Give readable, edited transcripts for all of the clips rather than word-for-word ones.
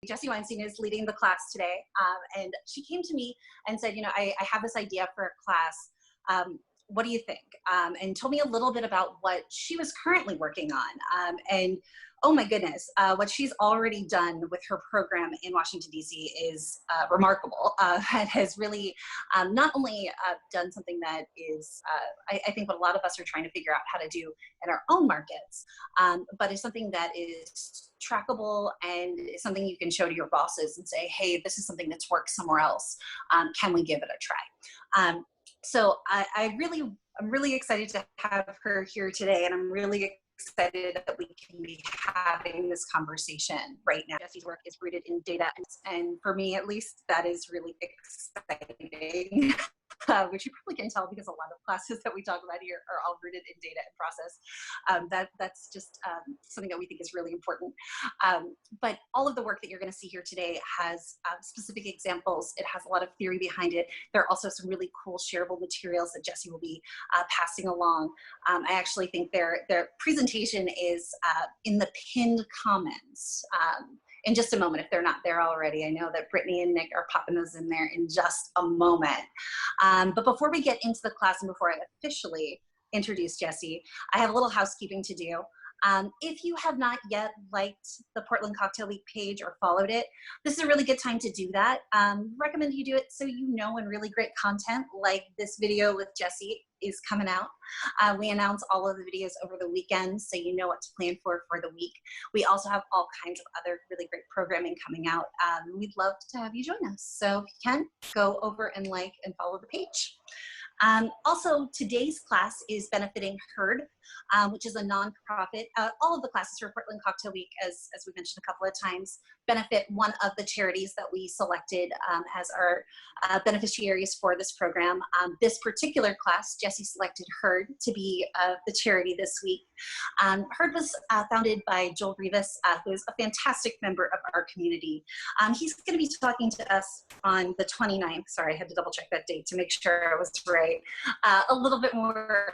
Jessi Weinstein is leading the class today, and she came to me and said, I have this idea for a class. What do you think? And told me a little bit about what she was currently working on. And oh my goodness, what she's already done with her program in Washington, D.C. is remarkable. And has really not only done something that is, I think what a lot of us are trying to figure out how to do in our own markets, but is something that is trackable and is something you can show to your bosses and say, hey, this is something that's worked somewhere else. Can we give it a try? So I'm really excited to have her here today, and I'm really excited that we can be having this conversation right now. Jessi's work is rooted in data, and for me at least, that is really exciting. Which you probably can tell because a lot of classes that we talk about here are all rooted in data and process. That's just something that we think is really important. But all of the work that you're going to see here today has specific examples. It has a lot of theory behind it. There are also some really cool shareable materials that Jessi will be passing along. I actually think their presentation is in the pinned comments. In just a moment, if they're not there already. I know that Brittany and Nick are popping those in there in just a moment. But before we get into the class and before I officially introduce Jessi, I have a little housekeeping to do. If you have not yet liked the Portland Cocktail Week page or followed it, this is a really good time to do that. Recommend you do it so you know when really great content like this video with Jessi is coming out. We announce all of the videos over the weekend so you know what to plan for the week. We also have all kinds of other really great programming coming out. We'd love to have you join us. So if you can, go over and like and follow the page. Also, today's class is benefiting HERD, which is a nonprofit. All of the classes for Portland Cocktail Week, as we mentioned a couple of times, benefit one of the charities that we selected as our beneficiaries for this program. This particular class, Jessi selected HERD to be the charity this week. HERD was founded by Joel Rivas, who is a fantastic member of our community. He's going to be talking to us on the 29th. Sorry, I had to double check that date to make sure I was right. A little bit more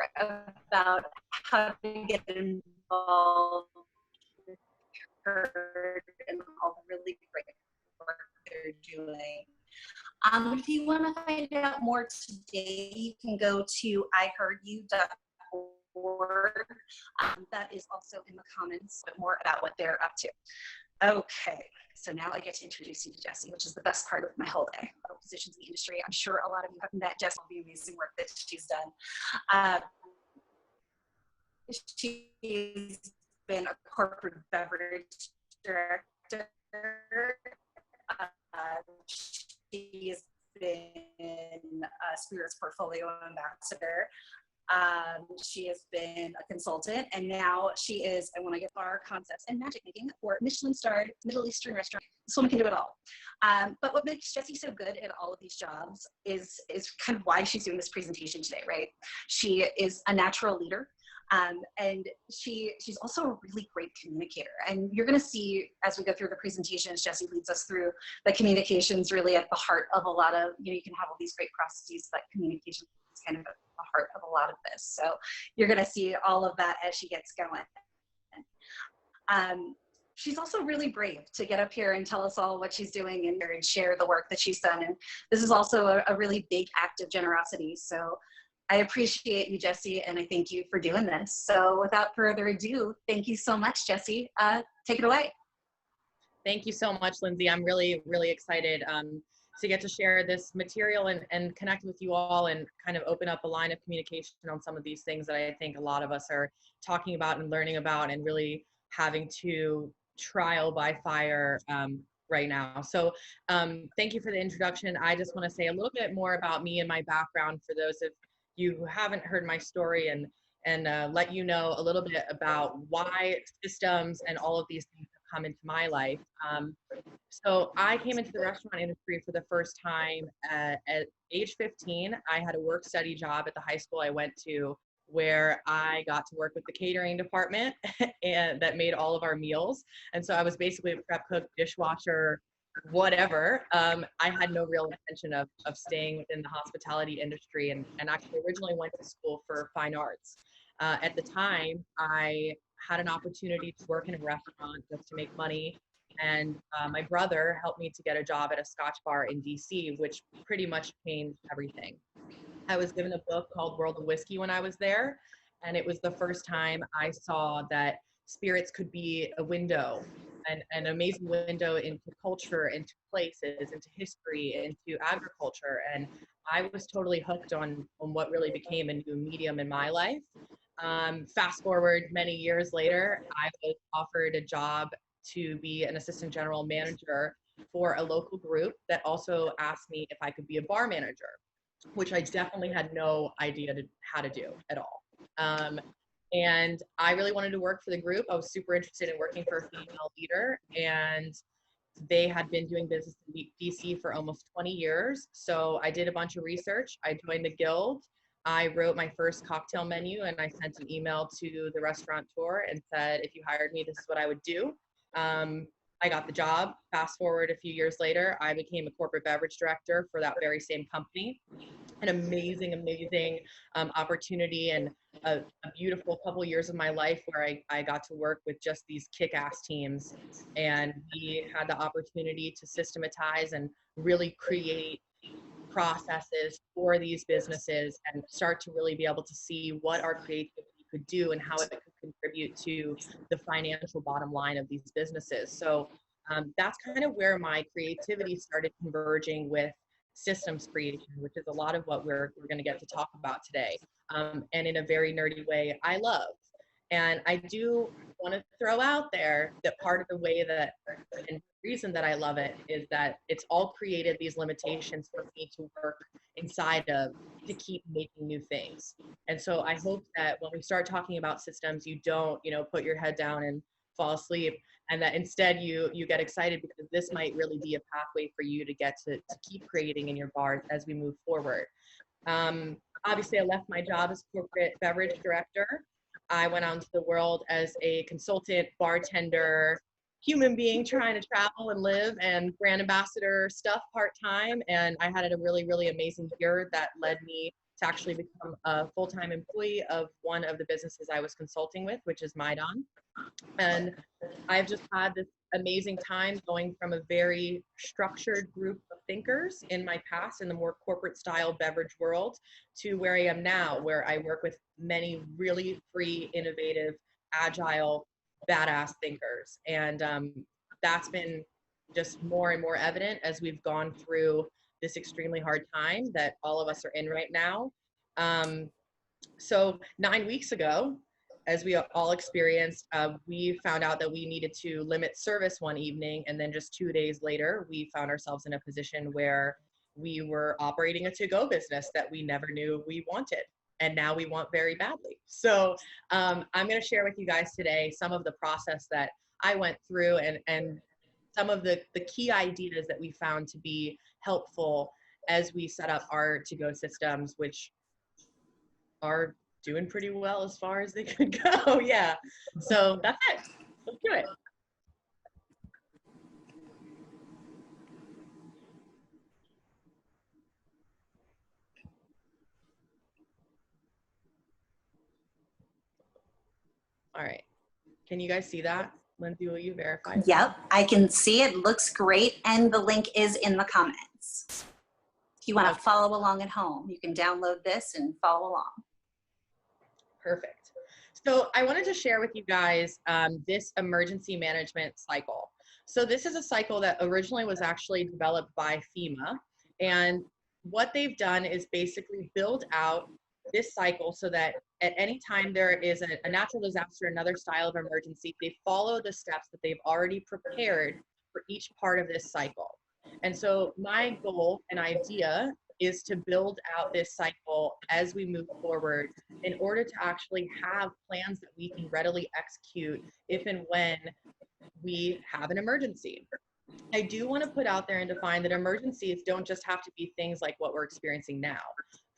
about how to get involved with HERD and all the really great work they're doing. If you want to find out more today, you can go to iheardyou.org. That is also in the comments, but more about what they're up to. Okay, so now I get to introduce you to Jessi, which is the best part of my whole day. Positions in the industry. I'm sure a lot of you have met Jessi, all the amazing work that she's done. She's been a corporate beverage director. She has been a spirits portfolio ambassador. She has been a consultant, and now she is, I want to get bar concepts and magic making for Michelin-starred Middle Eastern restaurant. This woman can do it all. But what makes Jessi so good at all of these jobs is kind of why she's doing this presentation today, right? She is a natural leader. And she's also a really great communicator. And you're going to see as we go through the presentations, Jessi leads us through the communications really at the heart of a lot of, you can have all these great processes, but communication is kind of at the heart of a lot of this. So you're going to see all of that as she gets going. She's also really brave to get up here and tell us all what she's doing and share the work that she's done. And this is also a really big act of generosity. So I appreciate you, Jessi, and I thank you for doing this. So without further ado, thank you so much, Jessi. Take it away. Thank you so much, Lindsay. I'm really, really excited to get to share this material and connect with you all and kind of open up a line of communication on some of these things that I think a lot of us are talking about and learning about and really having to trial by fire right now. So thank you for the introduction. I just want to say a little bit more about me and my background for those of you who haven't heard my story and let you know a little bit about why systems and all of these things have come into my life. So I came into the restaurant industry for the first time at age 15. I had a work study job at the high school I went to where I got to work with the catering department and that made all of our meals. And so I was basically a prep cook, dishwasher, whatever. I had no real intention of staying within the hospitality industry and actually originally went to school for fine arts. At the time, I had an opportunity to work in a restaurant just to make money And my brother helped me to get a job at a Scotch bar in DC, which pretty much changed everything. I was given a book called World of Whiskey when I was there, and it was the first time I saw that spirits could be a window, an amazing window into culture, into places, into history, into agriculture. And I was totally hooked on what really became a new medium in my life. Fast forward many years later, I was offered a job to be an assistant general manager for a local group that also asked me if I could be a bar manager, which I definitely had no idea how to do at all. And I really wanted to work for the group. I was super interested in working for a female leader, and they had been doing business in DC for almost 20 years. So I did a bunch of research. I joined the guild. I wrote my first cocktail menu, and I sent an email to the restaurateur and said, if you hired me, this is what I would do. I got the job. Fast forward a few years later, I became a corporate beverage director for that very same company. An amazing, amazing opportunity, and a beautiful couple years of my life where I got to work with just these kick-ass teams. And we had the opportunity to systematize and really create processes for these businesses and start to really be able to see what our creativity could do and how it could contribute to the financial bottom line of these businesses. So that's kind of where my creativity started converging with systems creation, which is a lot of what we're going to get to talk about today. And in a very nerdy way, I love. And I do want to throw out there that part of the way that, and the reason that I love it is that it's all created these limitations for me to work inside of to keep making new things. And so I hope that when we start talking about systems, you don't, put your head down and fall asleep, and that instead you get excited, because this might really be a pathway for you to get to keep creating in your bar as we move forward. Obviously, I left my job as corporate beverage director. I went out into the world as a consultant, bartender, human being trying to travel and live, and brand ambassador stuff part-time. And I had a really, really amazing year that led me to actually become a full-time employee of one of the businesses I was consulting with, which is Maidon. And I've just had this amazing time going from a very structured group of thinkers in my past in the more corporate style beverage world to where I am now, where I work with many really free, innovative, agile, badass thinkers. And that's been just more and more evident as we've gone through this extremely hard time that all of us are in right now. So 9 weeks ago, as we all experienced, we found out that we needed to limit service one evening, and then just 2 days later, we found ourselves in a position where we were operating a to-go business that we never knew we wanted, and now we want very badly. So I'm going to share with you guys today some of the process that I went through and some of the key ideas that we found to be helpful as we set up our to-go systems, which are doing pretty well as far as they could go. Yeah. So that's it. Let's do it. All right. Can you guys see that? Lindsay, will you verify that? Yep, I can see it. Looks great. And the link is in the comments. If you want to follow along at home, you can download this and follow along. Perfect. So I wanted to share with you guys this emergency management cycle. So this is a cycle that originally was actually developed by FEMA. And what they've done is basically build out this cycle so that at any time there is a natural disaster, another style of emergency, they follow the steps that they've already prepared for each part of this cycle. And so my goal and idea is to build out this cycle as we move forward in order to actually have plans that we can readily execute if and when we have an emergency. I do want to put out there and define that emergencies don't just have to be things like what we're experiencing now.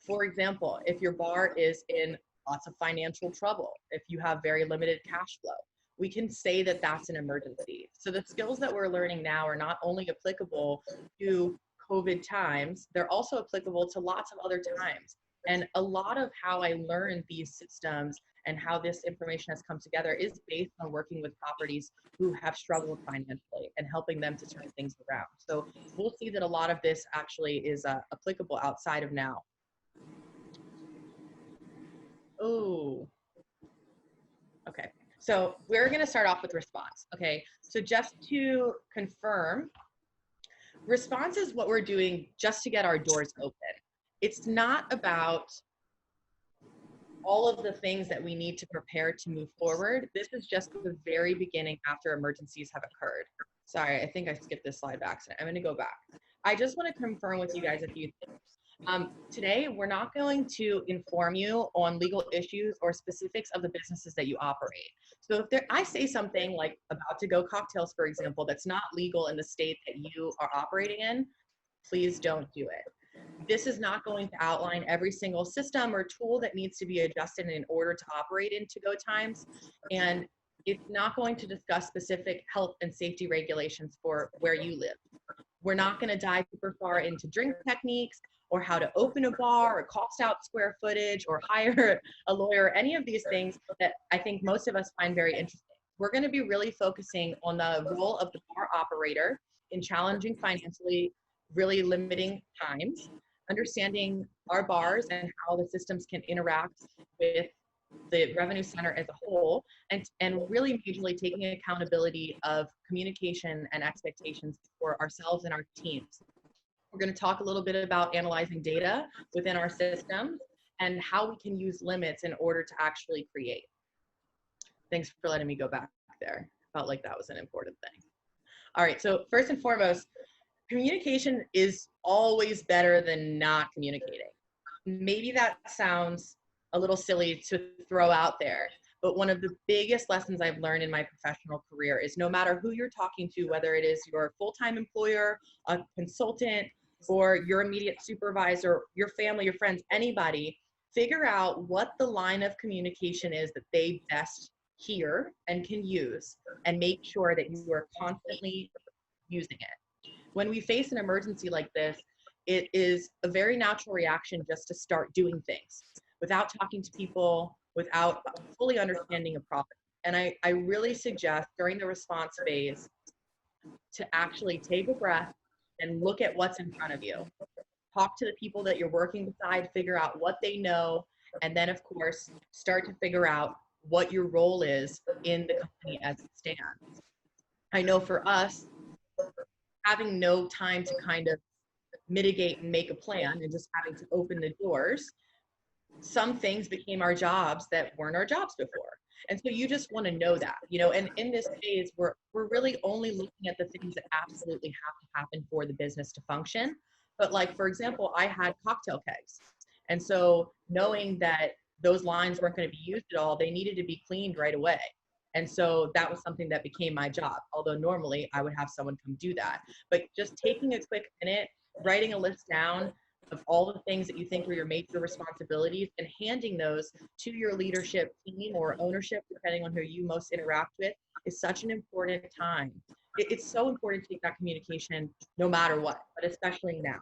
For example, if your bar is in lots of financial trouble, if you have very limited cash flow, we can say that that's an emergency. So the skills that we're learning now are not only applicable to COVID times, they're also applicable to lots of other times. And a lot of how I learned these systems and how this information has come together is based on working with properties who have struggled financially and helping them to turn things around. So we'll see that a lot of this actually is applicable outside of now. Oh, okay. So we're going to start off with response. Okay. So just to confirm, response is what we're doing just to get our doors open. It's not about all of the things that we need to prepare to move forward. This is just the very beginning after emergencies have occurred. Sorry, I think I skipped this slide by accident. I'm going to go back. I just want to confirm with you guys a few things. Today, we're not going to inform you on legal issues or specifics of the businesses that you operate. So if I say something like about to go cocktails, for example, that's not legal in the state that you are operating in, please don't do it. This is not going to outline every single system or tool that needs to be adjusted in order to operate in to-go times. And it's not going to discuss specific health and safety regulations for where you live. We're not going to dive super far into drink techniques or how to open a bar or cost out square footage or hire a lawyer, any of these things that I think most of us find very interesting. We're going to be really focusing on the role of the bar operator in challenging financially, really limiting times, understanding our bars and how the systems can interact with the revenue center as a whole, and really majorly taking accountability of communication and expectations for ourselves and our teams. We're going to talk a little bit about analyzing data within our systems and how we can use limits in order to actually create. Thanks for letting me go back there. Felt like that was an important thing. All right, so first and foremost, communication is always better than not communicating. Maybe that sounds a little silly to throw out there, but one of the biggest lessons I've learned in my professional career is no matter who you're talking to, whether it is your full-time employer, a consultant, or your immediate supervisor, your family, your friends, anybody, figure out what the line of communication is that they best hear and can use, and make sure that you are constantly using it. When we face an emergency like this, it is a very natural reaction just to start doing things without talking to people, without fully understanding a problem. And I really suggest during the response phase to actually take a breath and look at what's in front of you. Talk to the people that you're working beside, figure out what they know, and then of course, start to figure out what your role is in the company as it stands. I know for us, having no time to kind of mitigate and make a plan and just having to open the doors, some things became our jobs that weren't our jobs before. And so you just want to know that, you know, and in this phase, we're really only looking at the things that absolutely have to happen for the business to function. But like, for example, I had cocktail kegs. And so knowing that those lines weren't going to be used at all, they needed to be cleaned right away. And so that was something that became my job. Although normally I would have someone come do that. But just taking a quick minute, writing a list down of all the things that you think are your major responsibilities and handing those to your leadership team or ownership, depending on who you most interact with, is such an important time. It's so important to take that communication no matter what, but especially now.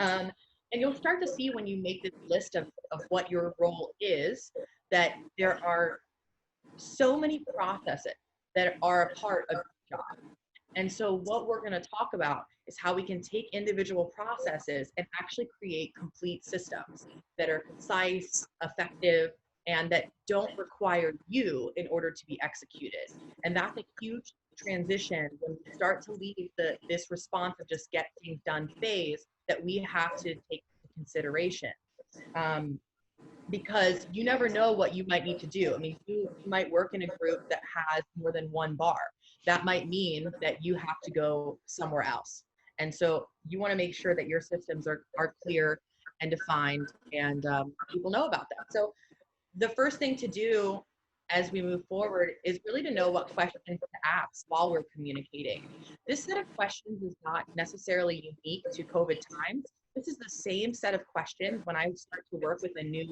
And you'll start to see when you make this list of what your role is, that there are so many processes that are a part of your job. And so what we're going to talk about is how we can take individual processes and actually create complete systems that are concise, effective, and that don't require you in order to be executed. And that's a huge transition when we start to leave this response of just get things done phase that we have to take into consideration. Because you never know what you might need to do. I mean, you might work in a group that has more than one bar. That might mean that you have to go somewhere else. And so you want to make sure that your systems are clear and defined, and people know about them. So the first thing to do as we move forward is really to know what questions to ask while we're communicating. This set of questions is not necessarily unique to COVID times. This is the same set of questions when I start to work with a new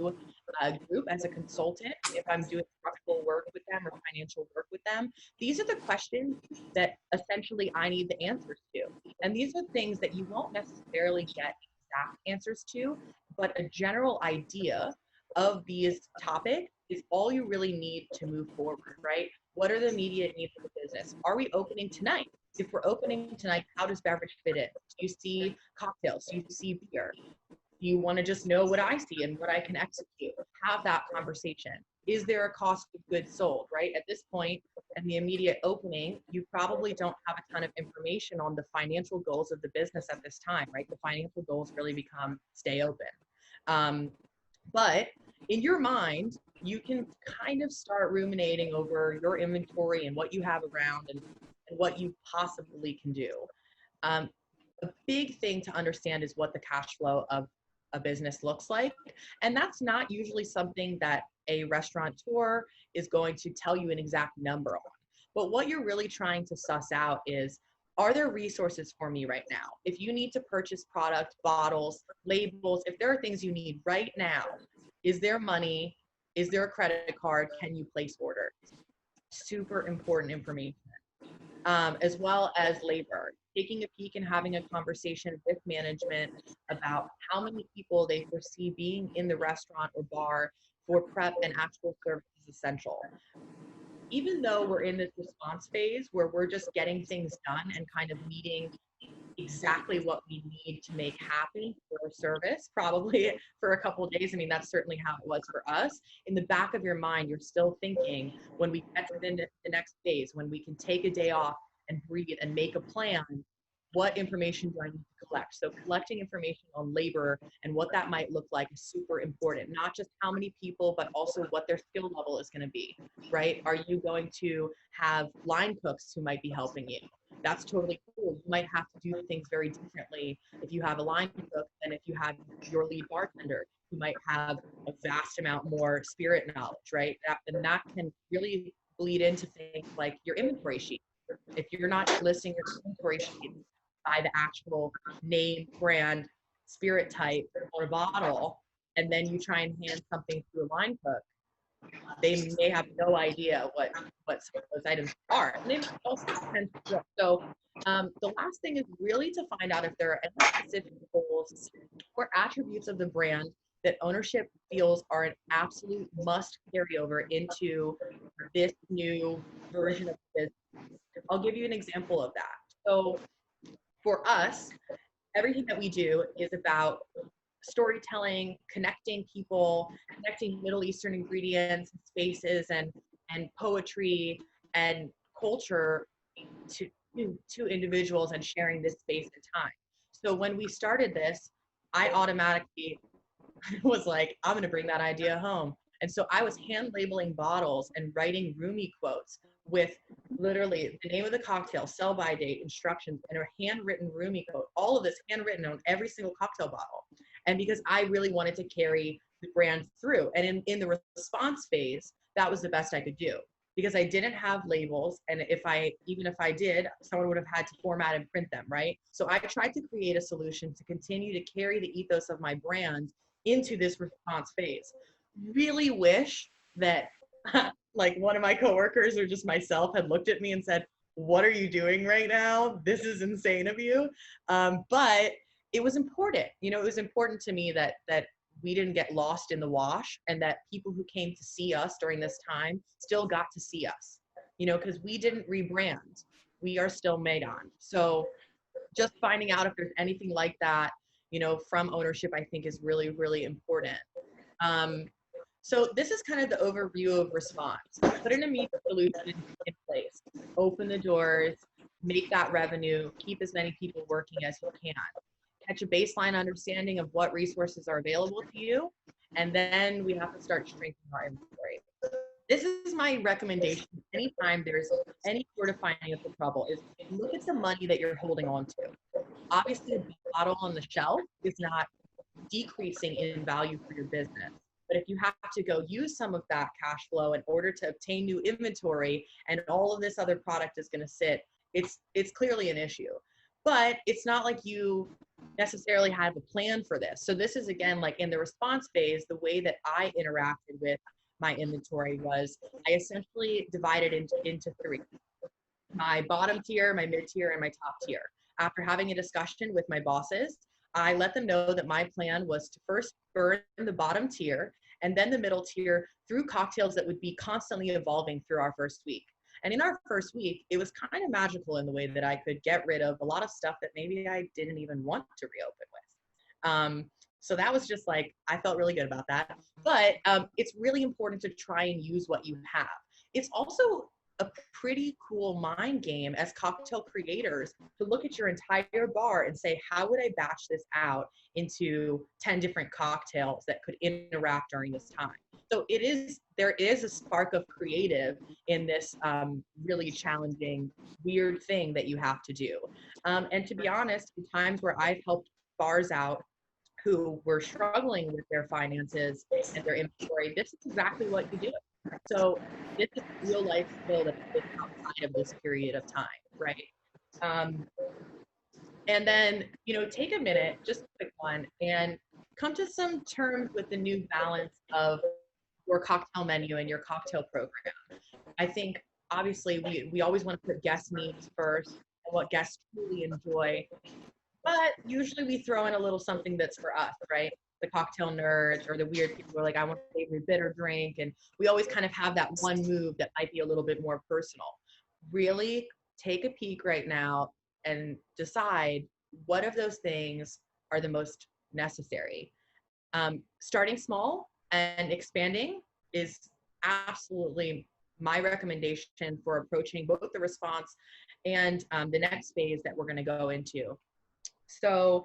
group as a consultant. If I'm doing structural work with them or financial work with them, these are the questions that essentially I need the answers to. And these are things that you won't necessarily get exact answers to, but a general idea of these topics is all you really need to move forward, right? What are the immediate needs of the business? Are we opening tonight? If we're opening tonight, how does beverage fit in? Do you see cocktails? Do you see beer? Do you want to just know what I see and what I can execute? Have that conversation. Is there a cost of goods sold, right? At this point, in the immediate opening, you probably don't have a ton of information on the financial goals of the business at this time, right? The financial goals really become stay open. But in your mind, you can kind of start ruminating over your inventory and what you have around and what you possibly can do. A big thing to understand is what the cash flow of a business looks like. And that's not usually something that a restaurateur is going to tell you an exact number on. But what you're really trying to suss out is, are there resources for me right now? If you need to purchase product, bottles, labels, if there are things you need right now, is there money? Is there a credit card? Can you place orders? Super important information. As well as labor, taking a peek and having a conversation with management about how many people they foresee being in the restaurant or bar for prep and actual service is essential. Even though we're in this response phase where we're just getting things done and kind of meeting exactly what we need to make happen for service, probably for a couple of days. I mean, that's certainly how it was for us. In the back of your mind, you're still thinking, when we get to the next phase, when we can take a day off and breathe and make a plan, what information do I need to collect? So collecting information on labor and what that might look like is super important. Not just how many people, but also what their skill level is going to be, right? Are you going to have line cooks who might be helping you? That's totally cool. You might have to do things very differently if you have a line cook than if you have your lead bartender, who might have a vast amount more spirit knowledge, right? And that can really bleed into things like your inventory sheet. If you're not listing your inventory sheet by the actual name, brand, spirit type on a bottle, and then you try and hand something to a line cook, they may have no idea what some of those items are. And they also tend to. So the last thing is really to find out if there are any specific goals or attributes of the brand that ownership feels are an absolute must carry over into this new version of business. I'll give you an example of that. So for us, everything that we do is about storytelling, connecting people, connecting Middle Eastern ingredients, spaces, and poetry and culture to individuals and sharing this space and time. So when we started this, I automatically was like, I'm going to bring that idea home. And so I was hand labeling bottles and writing Rumi quotes with literally the name of the cocktail, sell by date, instructions, and a handwritten Rumi quote. All of this handwritten on every single cocktail bottle. And because I really wanted to carry the brand through. And in the response phase, that was the best I could do, because I didn't have labels. And even if I did, someone would have had to format and print them, right? So I tried to create a solution to continue to carry the ethos of my brand into this response phase. Really wish that like one of my coworkers or just myself had looked at me and said, what are you doing right now? This is insane of you. But it was important. You know, it was important to me that we didn't get lost in the wash, and that people who came to see us during this time still got to see us, you know, because we didn't rebrand. We are still made on. So just finding out if there's anything like that, you know, from ownership, I think is really, really important. So this is kind of the overview of response. Put an immediate solution in place. Open the doors, make that revenue, keep as many people working as you can. Catch a baseline understanding of what resources are available to you, and then we have to start shrinking our inventory. This is my recommendation anytime there's any sort of financial trouble, is look at the money that you're holding on to. Obviously, the bottle on the shelf is not decreasing in value for your business. But if you have to go use some of that cash flow in order to obtain new inventory, and all of this other product is going to sit, it's clearly an issue. But it's not like you necessarily have a plan for this. So this is, again, like in the response phase, the way that I interacted with my inventory was I essentially divided into three: my bottom tier, my mid tier, and my top tier. After having a discussion with my bosses, I let them know that my plan was to first burn the bottom tier And then the middle tier through cocktails that would be constantly evolving through our first week. And in our first week, it was kind of magical in the way that I could get rid of a lot of stuff that maybe I didn't even want to reopen with. So that was just like, I felt really good about that. But it's really important to try and use what you have. It's also a pretty cool mind game as cocktail creators to look at your entire bar and say, how would I batch this out into 10 different cocktails that could interact during this time? So there is a spark of creative in this really challenging, weird thing that you have to do. And to be honest, in times where I've helped bars out who were struggling with their finances and their inventory, this is exactly what you do. So this is a real life skill that's outside of this period of time, right? And then, take a minute, just a quick one, and come to some terms with the new balance of your cocktail menu and your cocktail program. I think obviously we always want to put guest needs first and what guests truly enjoy, but usually we throw in a little something that's for us, right? The cocktail nerds or the weird people who are like, I want a savory bitter drink. And we always kind of have that one move that might be a little bit more personal. Really take a peek right now and decide what of those things are the most necessary. Starting small and expanding is absolutely my recommendation for approaching both the response and the next phase that we're going to go into. So,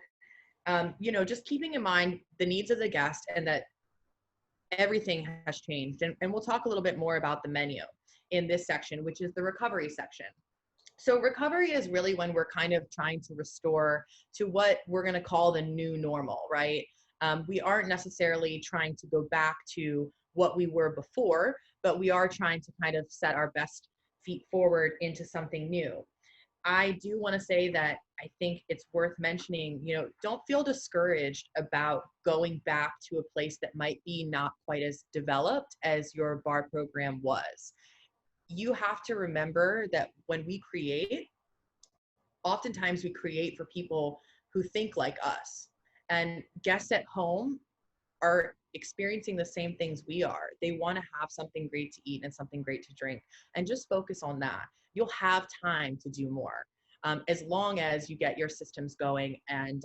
just keeping in mind the needs of the guest and that everything has changed. And we'll talk a little bit more about the menu in this section, which is the recovery section. So recovery is really when we're kind of trying to restore to what we're going to call the new normal, right? We aren't necessarily trying to go back to what we were before, but we are trying to kind of set our best feet forward into something new. I do want to say that I think it's worth mentioning, don't feel discouraged about going back to a place that might be not quite as developed as your bar program was. You have to remember that when we create, oftentimes we create for people who think like us. And guests at home are experiencing the same things we are. They want to have something great to eat and something great to drink, and just focus on that. You'll have time to do more as long as you get your systems going and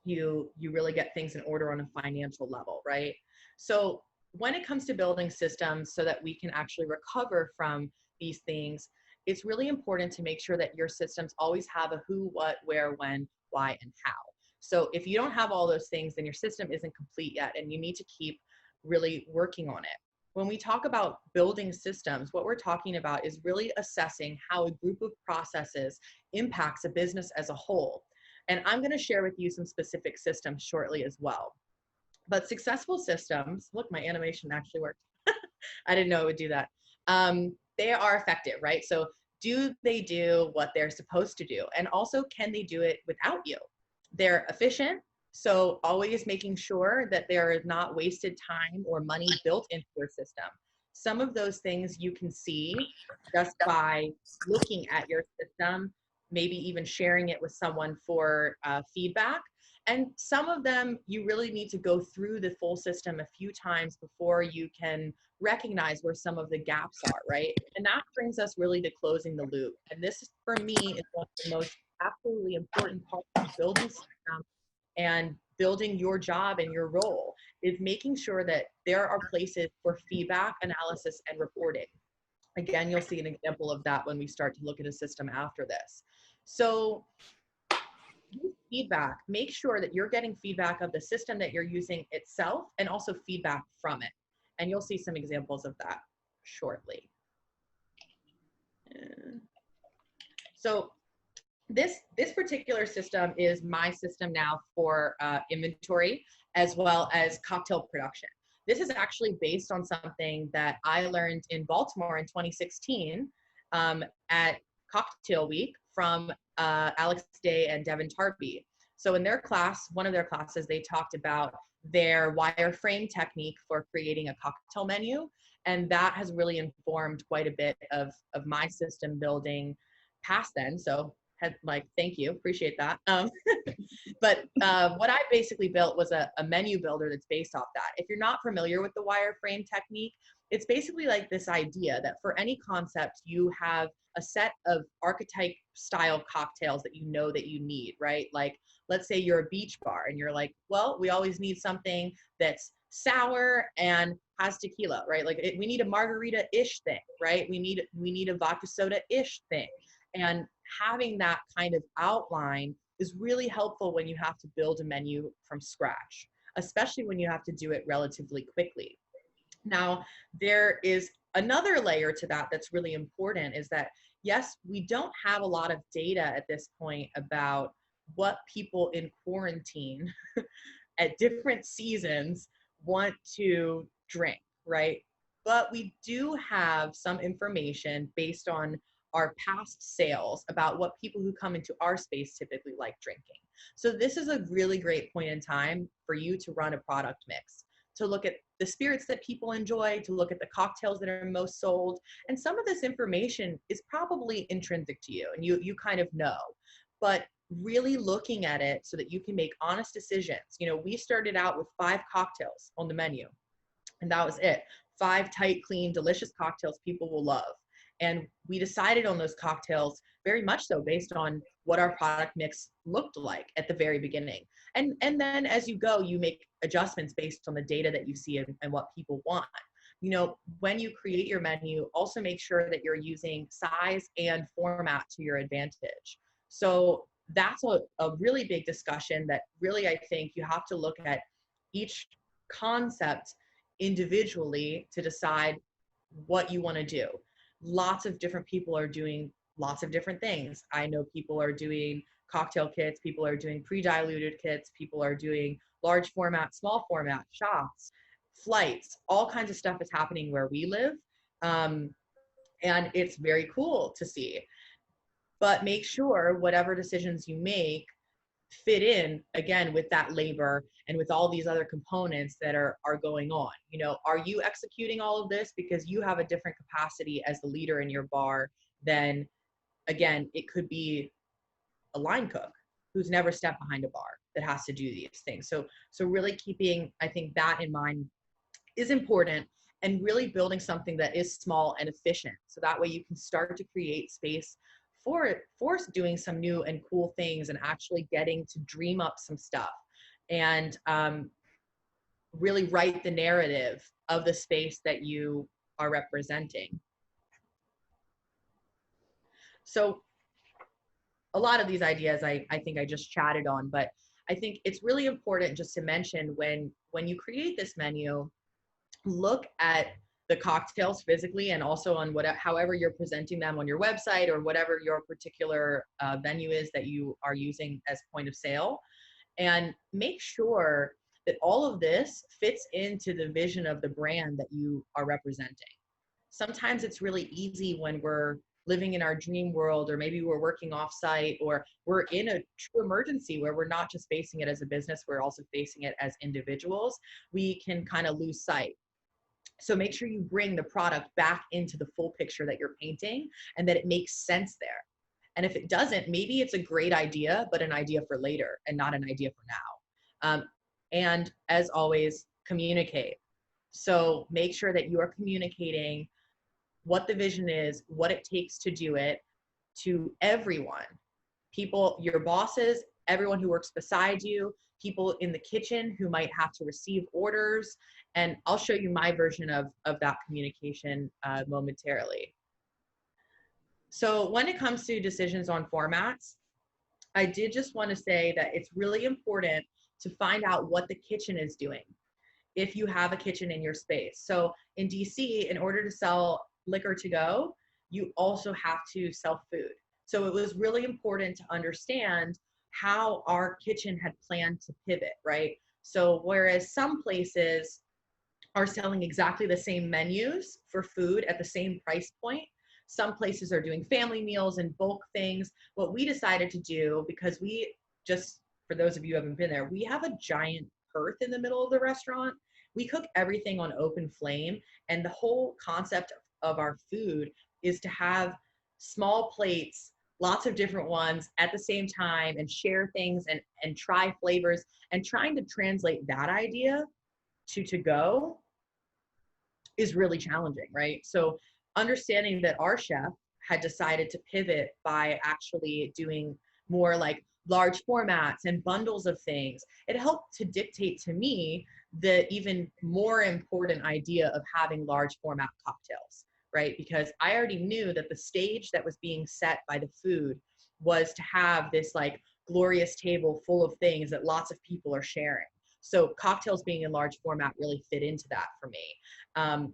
you really get things in order on a financial level, right? So when it comes to building systems so that we can actually recover from these things, it's really important to make sure that your systems always have a who, what, where, when, why, and how. So if you don't have all those things, then your system isn't complete yet, and you need to keep really working on it. When we talk about building systems, what we're talking about is really assessing how a group of processes impacts a business as a whole. And I'm going to share with you some specific systems shortly as well. But successful systems, look, my animation actually worked. I didn't know it would do that. They are effective, right? So do they do what they're supposed to do? And also, can they do it without you? They're efficient. So always making sure that there is not wasted time or money built into your system. Some of those things you can see just by looking at your system, maybe even sharing it with someone for feedback. And some of them, you really need to go through the full system a few times before you can recognize where some of the gaps are, right? And that brings us really to closing the loop. And this, for me, is one of the most absolutely important parts of building system and building your job and your role, is making sure that there are places for feedback, analysis, and reporting. Again, you'll see an example of that when we start to look at a system after this. So feedback, make sure that you're getting feedback of the system that you're using itself and also feedback from it. And you'll see some examples of that shortly. So this particular system is my system now for inventory as well as cocktail production. This is actually based on something that I learned in Baltimore in 2016 at Cocktail Week from Alex Day and Devin Tarpey. So in their class, one of their classes, they talked about their wireframe technique for creating a cocktail menu. And that has really informed quite a bit of my system building past then. So had like, thank you, appreciate that. But what I basically built was a menu builder that's based off that. If you're not familiar with the wireframe technique, it's basically like this idea that for any concept, you have a set of archetype style cocktails that you know that you need, right? Like, let's say you're a beach bar and you're like, well, we always need something that's sour and has tequila, right? Like we need a margarita-ish thing, right? We need a vodka soda-ish thing. And having that kind of outline is really helpful when you have to build a menu from scratch, especially when you have to do it relatively quickly. Now, there is another layer to that that's really important is that, yes, we don't have a lot of data at this point about what people in quarantine at different seasons want to drink, right? But we do have some information based on our past sales about what people who come into our space typically like drinking. So this is a really great point in time for you to run a product mix, to look at the spirits that people enjoy, to look at the cocktails that are most sold. And some of this information is probably intrinsic to you and you kind of know, but really looking at it so that you can make honest decisions. You know, we started out with 5 cocktails on the menu and that was it. 5 tight, clean, delicious cocktails people will love. And we decided on those cocktails very much so based on what our product mix looked like at the very beginning. And then as you go, you make adjustments based on the data that you see and what people want. You know, when you create your menu, also make sure that you're using size and format to your advantage. So that's a really big discussion that really, I think you have to look at each concept individually to decide what you want to do. Lots of different people are doing lots of different things. I know people are doing cocktail kits, people are doing pre-diluted kits, people are doing large format, small format, shots, flights, all kinds of stuff is happening where we live. And it's very cool to see. But make sure whatever decisions you make fit in again with that labor and with all these other components that are going on. You know, are you executing all of this because you have a different capacity as the leader in your bar than, again, it could be a line cook who's never stepped behind a bar that has to do these things. So really keeping, I think, that in mind is important, and really building something that is small and efficient. So that way you can start to create space for doing some new and cool things and actually getting to dream up some stuff and really write the narrative of the space that you are representing. So a lot of these ideas I think I just chatted on, but I think it's really important just to mention when you create this menu, look at the cocktails physically and also on however you're presenting them on your website or whatever your particular venue is that you are using as point of sale, and make sure that all of this fits into the vision of the brand that you are representing. Sometimes it's really easy when we're living in our dream world, or maybe we're working offsite, or we're in a true emergency where we're not just facing it as a business, we're also facing it as individuals. We can kind of lose sight. So make sure you bring the product back into the full picture that you're painting and that it makes sense there. And if it doesn't, maybe it's a great idea, but an idea for later and not an idea for now. And as always, communicate. So make sure that you are communicating what the vision is, what it takes to do it, to everyone. People, your bosses, everyone who works beside you, people in the kitchen who might have to receive orders. And I'll show you my version of that communication momentarily. So when it comes to decisions on formats, I did just want to say that it's really important to find out what the kitchen is doing if you have a kitchen in your space. So in DC, in order to sell liquor to go, you also have to sell food. So it was really important to understand how our kitchen had planned to pivot, right? So whereas some places are selling exactly the same menus for food at the same price point, some places are doing family meals and bulk things. What we decided to do, because we just, for those of you who haven't been there, we have a giant hearth in the middle of the restaurant. We cook everything on open flame, and the whole concept of our food is to have small plates lots of different ones at the same time and share things and try flavors, and trying to translate that idea to go is really challenging, right? So understanding that our chef had decided to pivot by actually doing more like large formats and bundles of things, it helped to dictate to me the even more important idea of having large format cocktails, right? Because I already knew that the stage that was being set by the food was to have this like glorious table full of things that lots of people are sharing. So cocktails being in large format really fit into that for me. Um,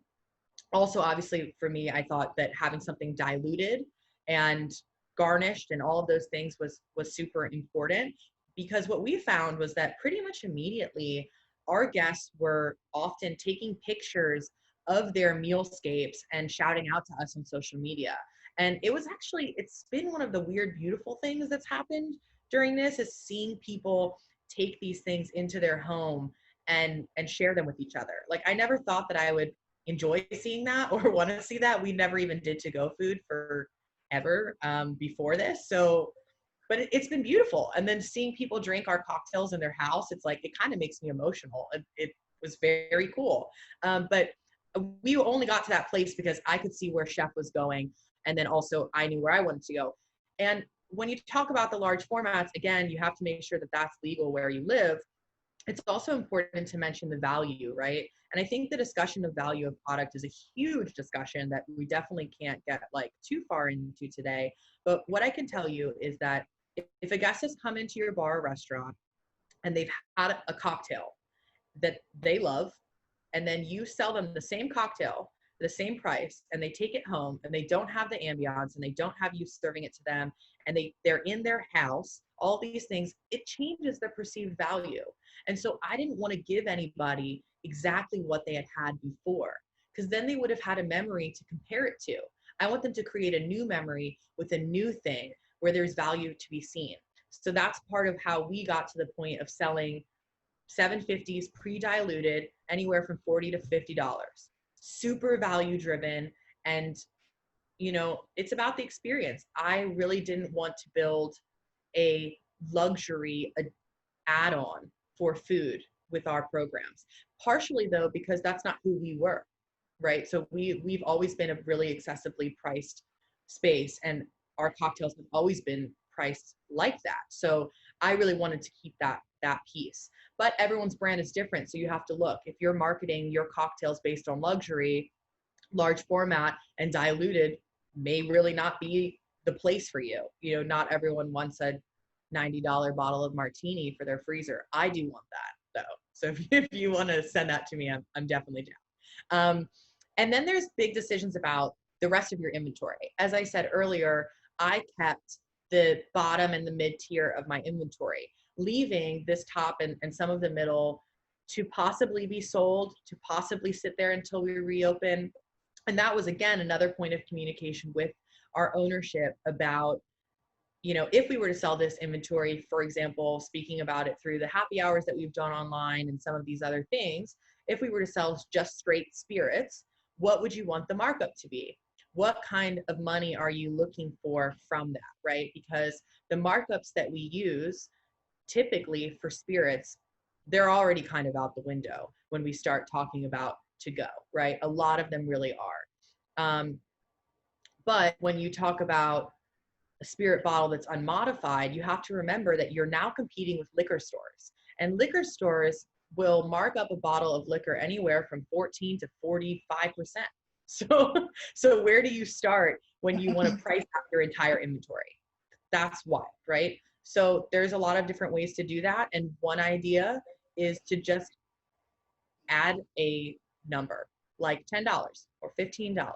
Also, obviously, for me, I thought that having something diluted and garnished and all of those things was super important, because what we found was that pretty much immediately our guests were often taking pictures of their mealscapes and shouting out to us on social media. And it was actually, it's been one of the weird, beautiful things that's happened during this, is seeing people take these things into their home and share them with each other. Like, I never thought that I would enjoy seeing that or want to see that. We never even did to-go food for ever before this. So, but it's been beautiful. And then seeing people drink our cocktails in their house, it's like, it kind of makes me emotional. It was very cool. But we only got to that place because I could see where Chef was going. And then also I knew where I wanted to go. And when you talk about the large formats, again, you have to make sure that that's legal where you live. It's also important to mention the value, right? And I think the discussion of value of product is a huge discussion that we definitely can't get like too far into today. But what I can tell you is that if a guest has come into your bar or restaurant and they've had a cocktail that they love, and then you sell them the same cocktail, the same price, and they take it home and they don't have the ambiance and they don't have you serving it to them, and they're in their house, all these things, it changes their perceived value. And so I didn't want to give anybody exactly what they had had before, because then they would have had a memory to compare it to. I want them to create a new memory with a new thing where there's value to be seen. So that's part of how we got to the point of selling 750s pre-diluted, anywhere from $40 to $50. Super value driven. And you know, it's about the experience. I really didn't want to build a luxury add-on for food with our programs. Partially though, because that's not who we were, right? So we've always been a really excessively priced space, and our cocktails have always been priced like that. So I really wanted to keep that piece. But everyone's brand is different. So you have to look, if you're marketing your cocktails based on luxury, large format and diluted may really not be the place for you. You know, not everyone wants a $90 bottle of martini for their freezer. I do want that though. So if you want to send that to me, I'm definitely down. And then there's big decisions about the rest of your inventory. As I said earlier, I kept the bottom and the mid tier of my inventory, leaving this top and some of the middle to possibly be sold, to possibly sit there until we reopen. And that was, again, another point of communication with our ownership about, you know, if we were to sell this inventory, for example, speaking about it through the happy hours that we've done online and some of these other things, if we were to sell just straight spirits, what would you want the markup to be? What kind of money are you looking for from that, right? Because the markups that we use typically for spirits, they're already kind of out the window when we start talking about to go, right? A lot of them really are. But when you talk about a spirit bottle that's unmodified, you have to remember that you're now competing with liquor stores. And liquor stores will mark up a bottle of liquor anywhere from 14 to 45%. So where do you start when you want to price out your entire inventory? That's wild, right? So there's a lot of different ways to do that. And one idea is to just add a number like $10 or $15.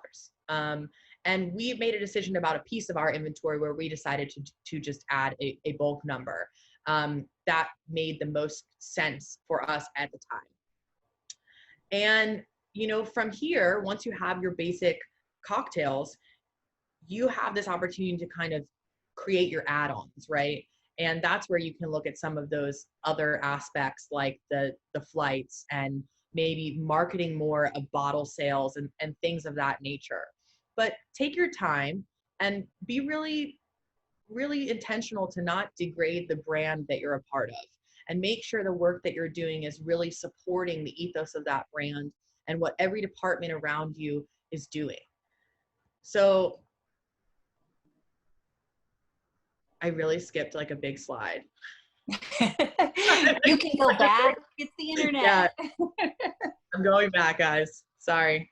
And we made a decision about a piece of our inventory where we decided to just add a bulk number that made the most sense for us at the time. And, you know, from here, once you have your basic cocktails, you have this opportunity to kind of create your add-ons, right? And that's where you can look at some of those other aspects like the flights and maybe marketing more of bottle sales and things of that nature. But take your time and be really really intentional to not degrade the brand that you're a part of, and make sure the work that you're doing is really supporting the ethos of that brand and what every department around you is doing. So I really skipped like a big slide. You can go back. It's the internet. Yeah, I'm going back, guys. Sorry.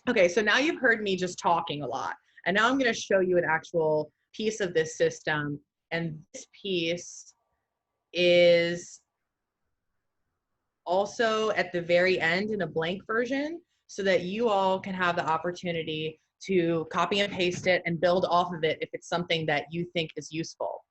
Okay, so now you've heard me just talking a lot. And now I'm going to show you an actual piece of this system. And this piece is also at the very end in a blank version, so that you all can have the opportunity to copy and paste it and build off of it if it's something that you think is useful.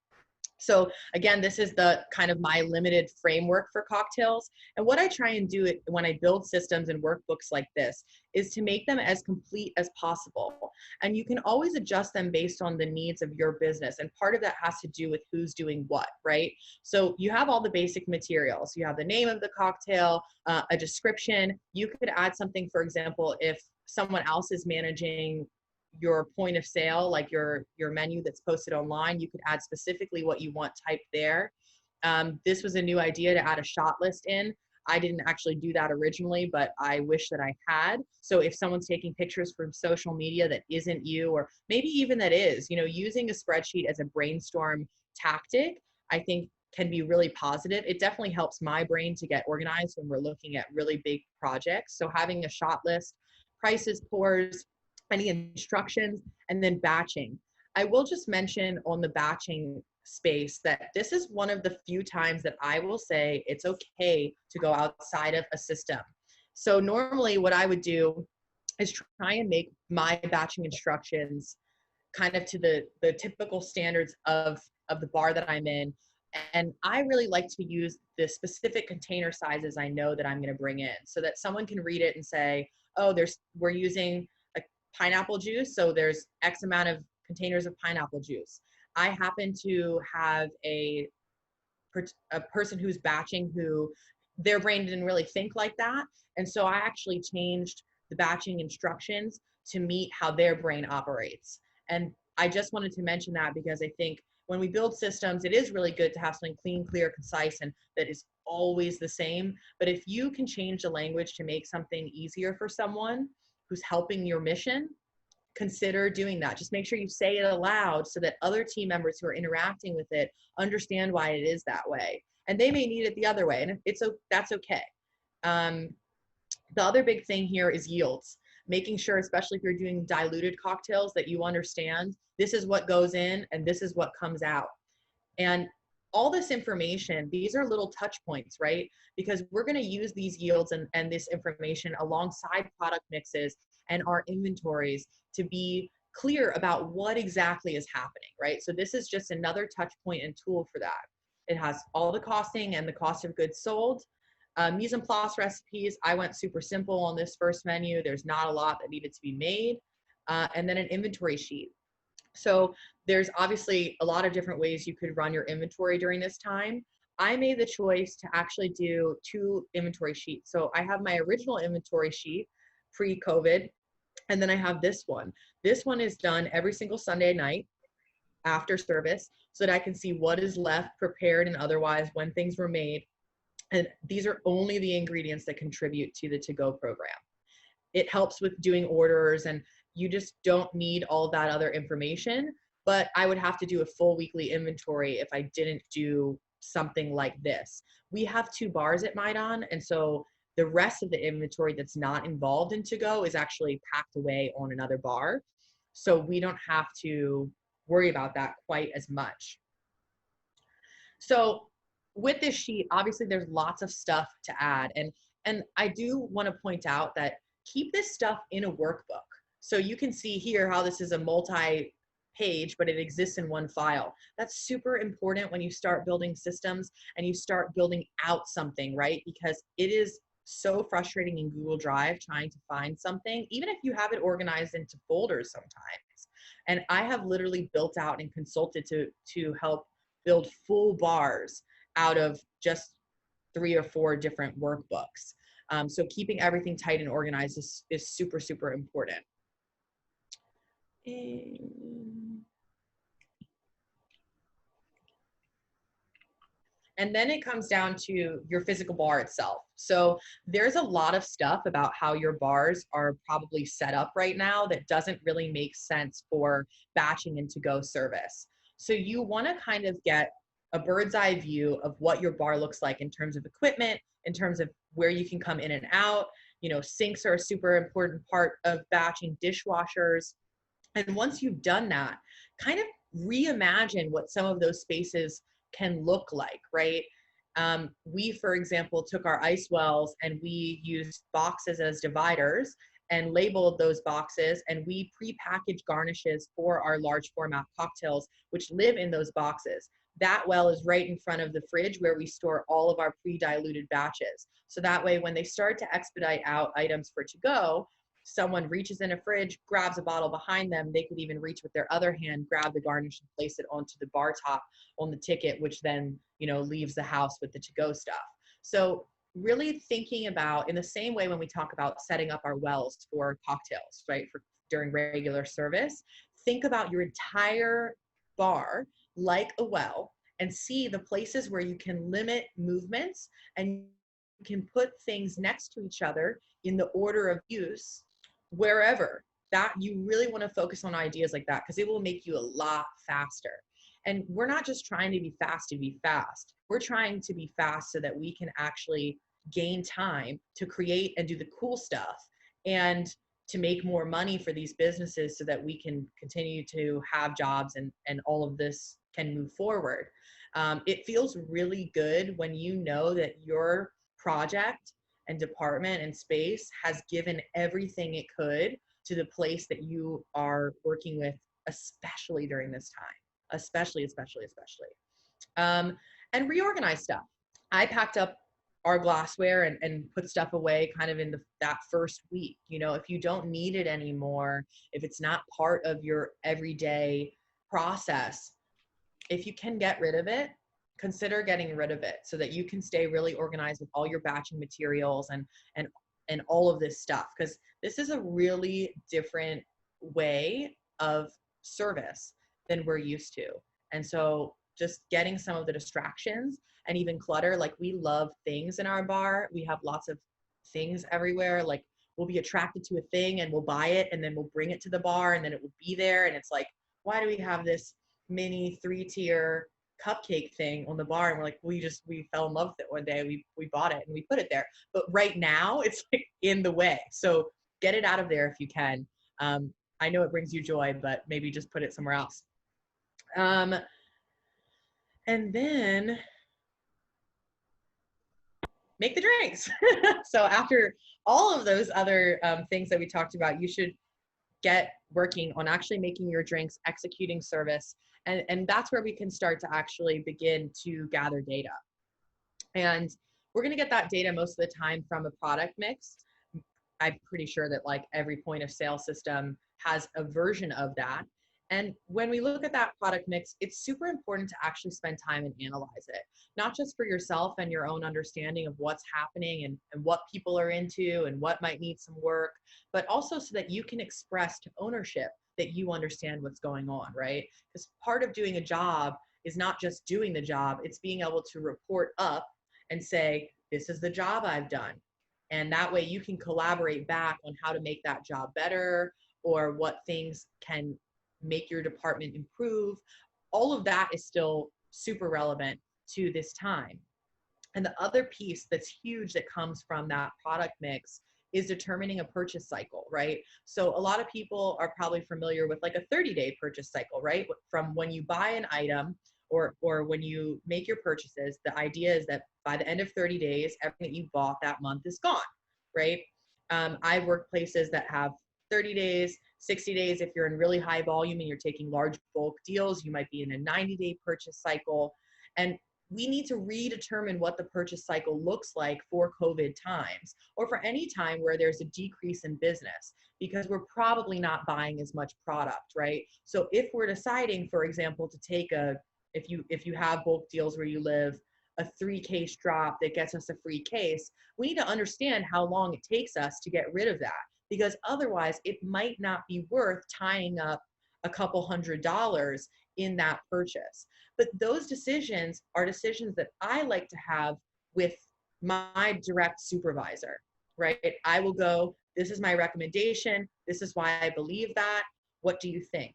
So again, this is the kind of my limited framework for cocktails. And what I try and do when I build systems and workbooks like this is to make them as complete as possible. And you can always adjust them based on the needs of your business. And part of that has to do with who's doing what, right? So you have all the basic materials. You have the name of the cocktail, a description. You could add something, for example, if someone else is managing your point of sale, like your menu that's posted online, you could add specifically what you want typed there. This was a new idea to add a shot list in. I didn't actually do that originally, but I wish that I had. So if someone's taking pictures from social media that isn't you, or maybe even that is, using a spreadsheet as a brainstorm tactic, I think can be really positive. It definitely helps my brain to get organized when we're looking at really big projects. So having a shot list, prices, pours, any instructions, and then batching. I will just mention on the batching space that this is one of the few times that I will say it's okay to go outside of a system. So normally what I would do is try and make my batching instructions kind of to the typical standards of the bar that I'm in. And I really like to use the specific container sizes I know that I'm going to bring in, so that someone can read it and say, oh, we're using pineapple juice, so there's X amount of containers of pineapple juice. I happen to have a person who's batching who their brain didn't really think like that. And so I actually changed the batching instructions to meet how their brain operates. And I just wanted to mention that because I think when we build systems, it is really good to have something clean, clear, concise, and that is always the same. But if you can change the language to make something easier for someone who's helping your mission, consider doing that. Just make sure you say it aloud so that other team members who are interacting with it understand why it is that way. And they may need it the other way, and that's okay. The other big thing here is yields. Making sure, especially if you're doing diluted cocktails, that you understand this is what goes in and this is what comes out. And all this information, these are little touch points, right? Because we're going to use these yields and this information alongside product mixes and our inventories to be clear about what exactly is happening, right? So this is just another touch point and tool for that. It has all the costing and the cost of goods sold. Mise en place recipes, I went super simple on this first menu. There's not a lot that needed to be made. And then an inventory sheet. So there's obviously a lot of different ways you could run your inventory during this time. I made the choice to actually do 2 inventory sheets. So I have my original inventory sheet pre-COVID, and then I have this one. This one is done every single Sunday night after service so that I can see what is left, prepared and otherwise, when things were made. And these are only the ingredients that contribute to the to-go program. It helps with doing orders, and you just don't need all that other information. But I would have to do a full weekly inventory if I didn't do something like this. We have 2 bars at Maidon, and so the rest of the inventory that's not involved in to-go is actually packed away on another bar. So we don't have to worry about that quite as much. So with this sheet, obviously there's lots of stuff to add. And I do want to point out that keep this stuff in a workbook. So you can see here how this is a multi-page, but it exists in one file. That's super important when you start building systems and you start building out something, right? Because it is so frustrating in Google Drive trying to find something, even if you have it organized into folders sometimes. And I have literally built out and consulted to help build full bars out of just 3 or 4 different workbooks. So keeping everything tight and organized is super, super important. And then it comes down to your physical bar itself. So there's a lot of stuff about how your bars are probably set up right now that doesn't really make sense for batching and to-go service. So you want to kind of get a bird's eye view of what your bar looks like in terms of equipment, in terms of where you can come in and out. You know, sinks are a super important part of batching, dishwashers. And once you've done that, kind of reimagine what some of those spaces can look like, right? We, for example, took our ice wells and we used boxes as dividers and labeled those boxes, and we pre-packaged garnishes for our large format cocktails, which live in those boxes. That well is right in front of the fridge where we store all of our pre-diluted batches. So that way, when they start to expedite out items for to go, someone reaches in a fridge, grabs a bottle behind them. They could even reach with their other hand, grab the garnish and place it onto the bar top on the ticket, which then, you know, leaves the house with the to-go stuff. So really thinking about, in the same way when we talk about setting up our wells for cocktails, right, for during regular service, think about your entire bar like a well and see the places where you can limit movements and you can put things next to each other in the order of use wherever. That you really want to focus on ideas like that because it will make you a lot faster. And we're not just trying to be fast to be fast. We're trying to be fast so that we can actually gain time to create and do the cool stuff and to make more money for these businesses so that we can continue to have jobs and all of this can move forward. It feels really good when you know that your project and department and space has given everything it could to the place that you are working with, especially during this time, especially. And reorganize stuff. I packed up our glassware and put stuff away kind of in that first week. You know, if you don't need it anymore, if it's not part of your everyday process, if you can get rid of it, consider getting rid of it so that you can stay really organized with all your batching materials and all of this stuff, because this is a really different way of service than we're used to. And so just getting some of the distractions and even clutter, like we love things in our bar. We have lots of things everywhere. Like we'll be attracted to a thing and we'll buy it and then we'll bring it to the bar and then it will be there. And it's like, why do we have this mini 3-tier cupcake thing on the bar? And we're like, we fell in love with it one day. We bought it and we put it there. But right now it's like in the way. So get it out of there if you can. I know it brings you joy, but maybe just put it somewhere else. And then make the drinks. So after all of those other things that we talked about, you should get working on actually making your drinks, executing service. And that's where we can start to actually begin to gather data. And we're going to get that data most of the time from a product mix. I'm pretty sure that like every point of sale system has a version of that. And when we look at that product mix, it's super important to actually spend time and analyze it, not just for yourself and your own understanding of what's happening and what people are into and what might need some work, but also so that you can express to ownership that you understand what's going on, right? Because part of doing a job is not just doing the job, it's being able to report up and say, this is the job I've done. And that way you can collaborate back on how to make that job better or what things can make your department improve. All of that is still super relevant to this time. And the other piece that's huge that comes from that product mix is determining a purchase cycle, right? So a lot of people are probably familiar with like a 30-day purchase cycle, right? From when you buy an item or when you make your purchases, the idea is that by the end of 30 days, everything that you bought that month is gone, right? I've worked places that have 30 days, 60 days. If you're in really high volume and you're taking large bulk deals, you might be in a 90-day purchase cycle. And we need to redetermine what the purchase cycle looks like for COVID times or for any time where there's a decrease in business, because we're probably not buying as much product, right? So if we're deciding, for example, to take if you have bulk deals where you live, a 3-case drop that gets us a free case, we need to understand how long it takes us to get rid of that, because otherwise it might not be worth tying up a couple $100 in that purchase. But those decisions are decisions that I like to have with my direct supervisor, right? I will go, this is my recommendation. This is why I believe that. What do you think?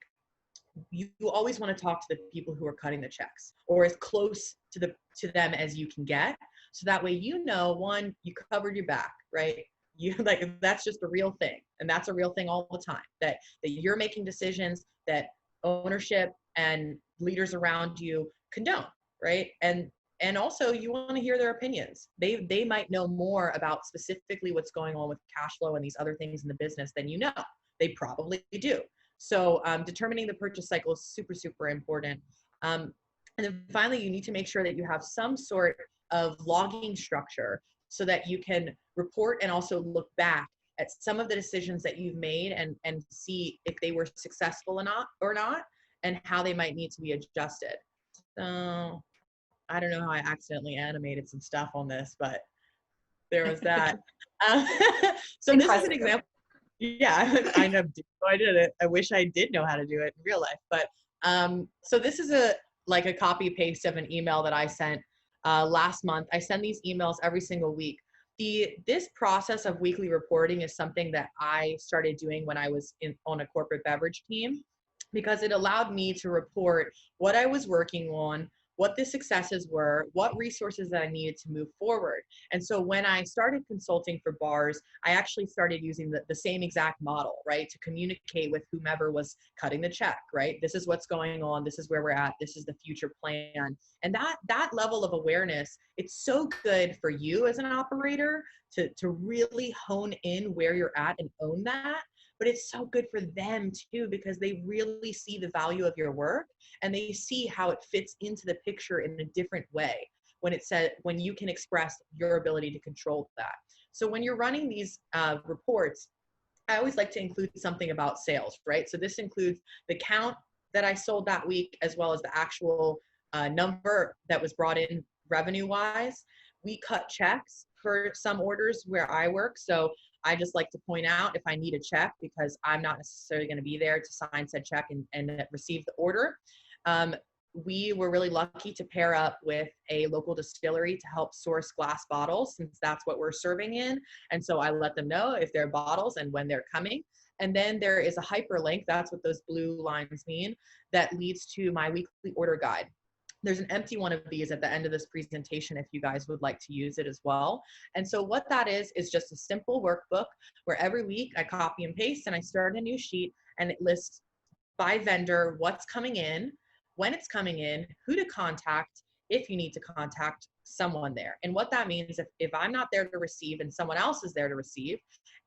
You always want to talk to the people who are cutting the checks, or as close to them as you can get. So that way, one, you covered your back, right? You like, that's just a real thing. And that's a real thing all the time, that you're making decisions that ownership and leaders around you condone, right? And also you want to hear their opinions. They might know more about specifically what's going on with cash flow and these other things in the business than you know. They probably do. So determining the purchase cycle is super, super important. And then finally, you need to make sure that you have some sort of logging structure so that you can report and also look back at some of the decisions that you've made and see if they were successful or not, and how they might need to be adjusted. So I don't know how I accidentally animated some stuff on this, but there was that. So this is an example. Yeah, I know I did it. I wish I did know how to do it in real life. But so this is a copy paste of an email that I sent last month. I send these emails every single week. This process of weekly reporting is something that I started doing when I was on a corporate beverage team, because it allowed me to report what I was working on, what the successes were, what resources that I needed to move forward. And so when I started consulting for bars, I actually started using the same exact model, right? To communicate with whomever was cutting the check, right? This is what's going on. This is where we're at. This is the future plan. And that level of awareness, it's so good for you as an operator to really hone in where you're at and own that. But it's so good for them too, because they really see the value of your work and they see how it fits into the picture in a different way when you can express your ability to control that. So when you're running these reports, I always like to include something about sales, right? So this includes the count that I sold that week, as well as the actual number that was brought in revenue wise. We cut checks for some orders where I work. So I just like to point out if I need a check, because I'm not necessarily going to be there to sign said check and receive the order. We were really lucky to pair up with a local distillery to help source glass bottles, since that's what we're serving in. And so I let them know if they're bottles and when they're coming. And then there is a hyperlink, that's what those blue lines mean, that leads to my weekly order guide. There's an empty one of these at the end of this presentation if you guys would like to use it as well. And so what that is just a simple workbook where every week I copy and paste and I start a new sheet, and it lists by vendor what's coming in, when it's coming in, who to contact if you need to contact someone there. And what that means, if I'm not there to receive and someone else is there to receive,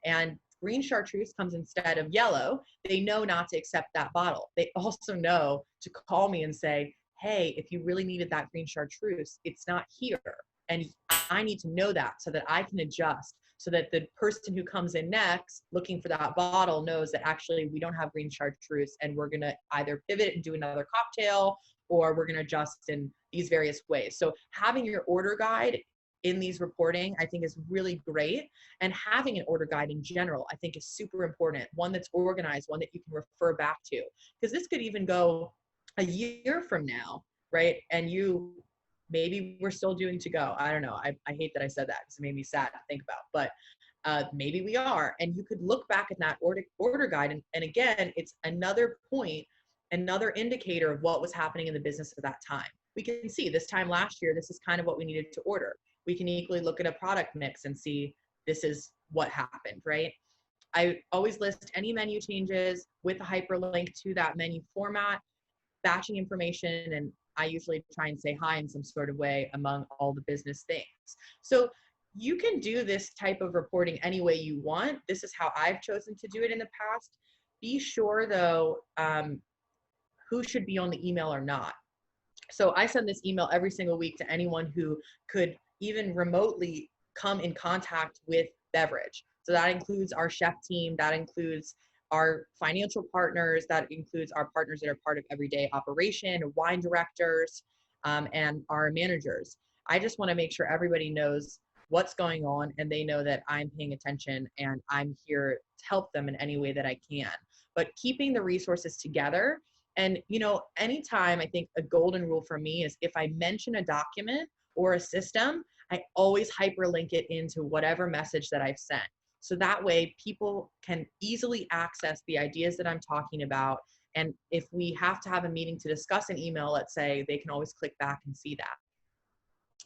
and green chartreuse comes instead of yellow, they know not to accept that bottle. They also know to call me and say, hey, if you really needed that green chartreuse, it's not here. And I need to know that so that I can adjust, so that the person who comes in next looking for that bottle knows that actually we don't have green chartreuse, and we're going to either pivot and do another cocktail, or we're going to adjust in these various ways. So having your order guide in these reporting, I think, is really great. And having an order guide in general, I think, is super important. One that's organized, one that you can refer back to, because this could even go a year from now, right? And maybe we're still doing to go. I don't know. I hate that I said that because it made me sad to think about, but maybe we are. And you could look back at that order guide. And again, it's another point, another indicator of what was happening in the business at that time. We can see this time last year, this is kind of what we needed to order. We can equally look at a product mix and see this is what happened, right? I always list any menu changes with a hyperlink to that menu format, batching information, and I usually try and say hi in some sort of way among all the business things. So you can do this type of reporting any way you want. This is how I've chosen to do it in the past. Be sure though, who should be on the email or not. So I send this email every single week to anyone who could even remotely come in contact with beverage. So that includes our chef team, that includes our financial partners, that includes our partners that are part of everyday operation, wine directors, and our managers. I just want to make sure everybody knows what's going on and they know that I'm paying attention and I'm here to help them in any way that I can. But keeping the resources together And, you know, anytime, I think a golden rule for me is if I mention a document or a system, I always hyperlink it into whatever message that I've sent. So that way people can easily access the ideas that I'm talking about. And if we have to have a meeting to discuss an email, let's say, they can always click back and see that.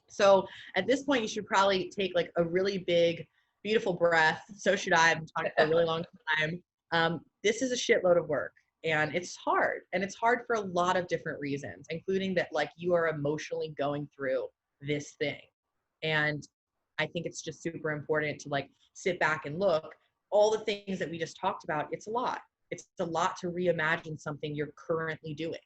So at this point, you should probably take like a really big, beautiful breath. So should I. I've been talking for a really long time. This is a shitload of work, and it's hard. And it's hard for a lot of different reasons, including that like you are emotionally going through this thing. And I think it's just super important to like sit back and look. All the things that we just talked about, it's a lot. It's a lot to reimagine something you're currently doing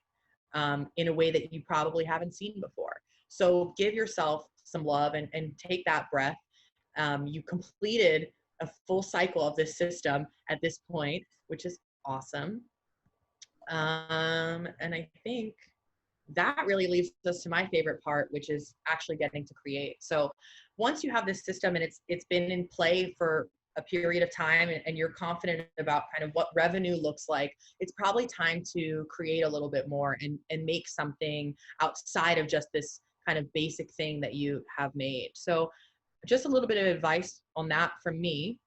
in a way that you probably haven't seen before. So give yourself some love and take that breath. You completed a full cycle of this system at this point, which is awesome. And I think that really leads us to my favorite part, which is actually getting to create. So once you have this system and it's been in play for a period of time and you're confident about kind of what revenue looks like, it's probably time to create a little bit more and make something outside of just this kind of basic thing that you have made. So just a little bit of advice on that from me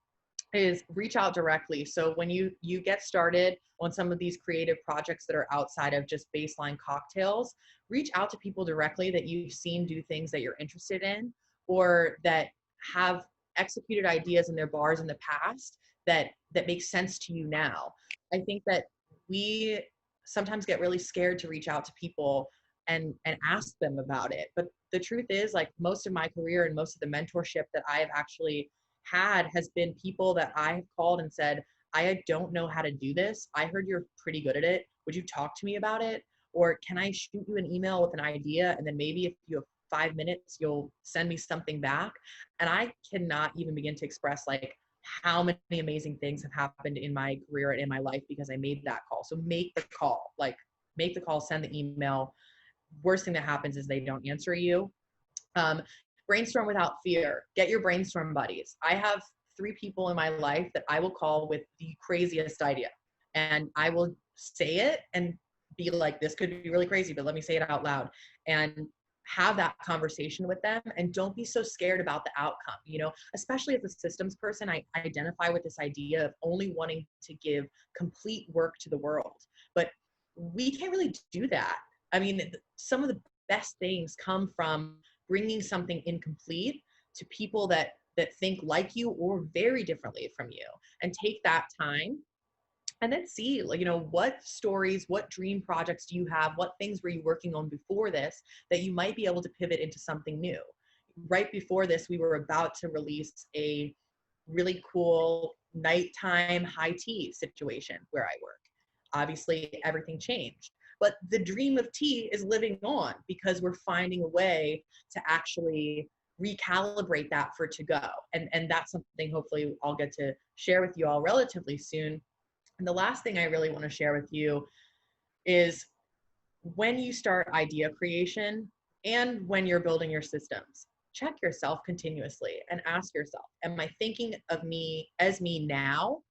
is reach out directly. So when you get started on some of these creative projects that are outside of just baseline cocktails, reach out to people directly that you've seen do things that you're interested in, or that have executed ideas in their bars in the past that make sense to you now. I think that we sometimes get really scared to reach out to people and ask them about it. But the truth is, like, most of my career and most of the mentorship that I've actually had has been people that I have called and said, I don't know how to do this. I heard you're pretty good at it. Would you talk to me about it? Or can I shoot you an email with an idea? And then maybe if you have 5 minutes, you'll send me something back. And I cannot even begin to express like how many amazing things have happened in my career and in my life because I made that call. So make the call, make the call, send the email. Worst thing that happens is they don't answer you. Brainstorm without fear. Get your brainstorm buddies. I have 3 people in my life that I will call with the craziest idea. And I will say it and be like, this could be really crazy, but let me say it out loud. And have that conversation with them. And don't be so scared about the outcome. You know, especially as a systems person, I identify with this idea of only wanting to give complete work to the world. But we can't really do that. I mean, some of the best things come from bringing something incomplete to people that think like you or very differently from you, and take that time and then see, you know, what stories, what dream projects do you have? What things were you working on before this that you might be able to pivot into something new? Right before this, we were about to release a really cool nighttime high tea situation where I work. Obviously, everything changed. But the dream of tea is living on because we're finding a way to actually recalibrate that for to go. And that's something hopefully I'll get to share with you all relatively soon. And the last thing I really want to share with you is when you start idea creation and when you're building your systems, check yourself continuously and ask yourself, am I thinking of me as me now,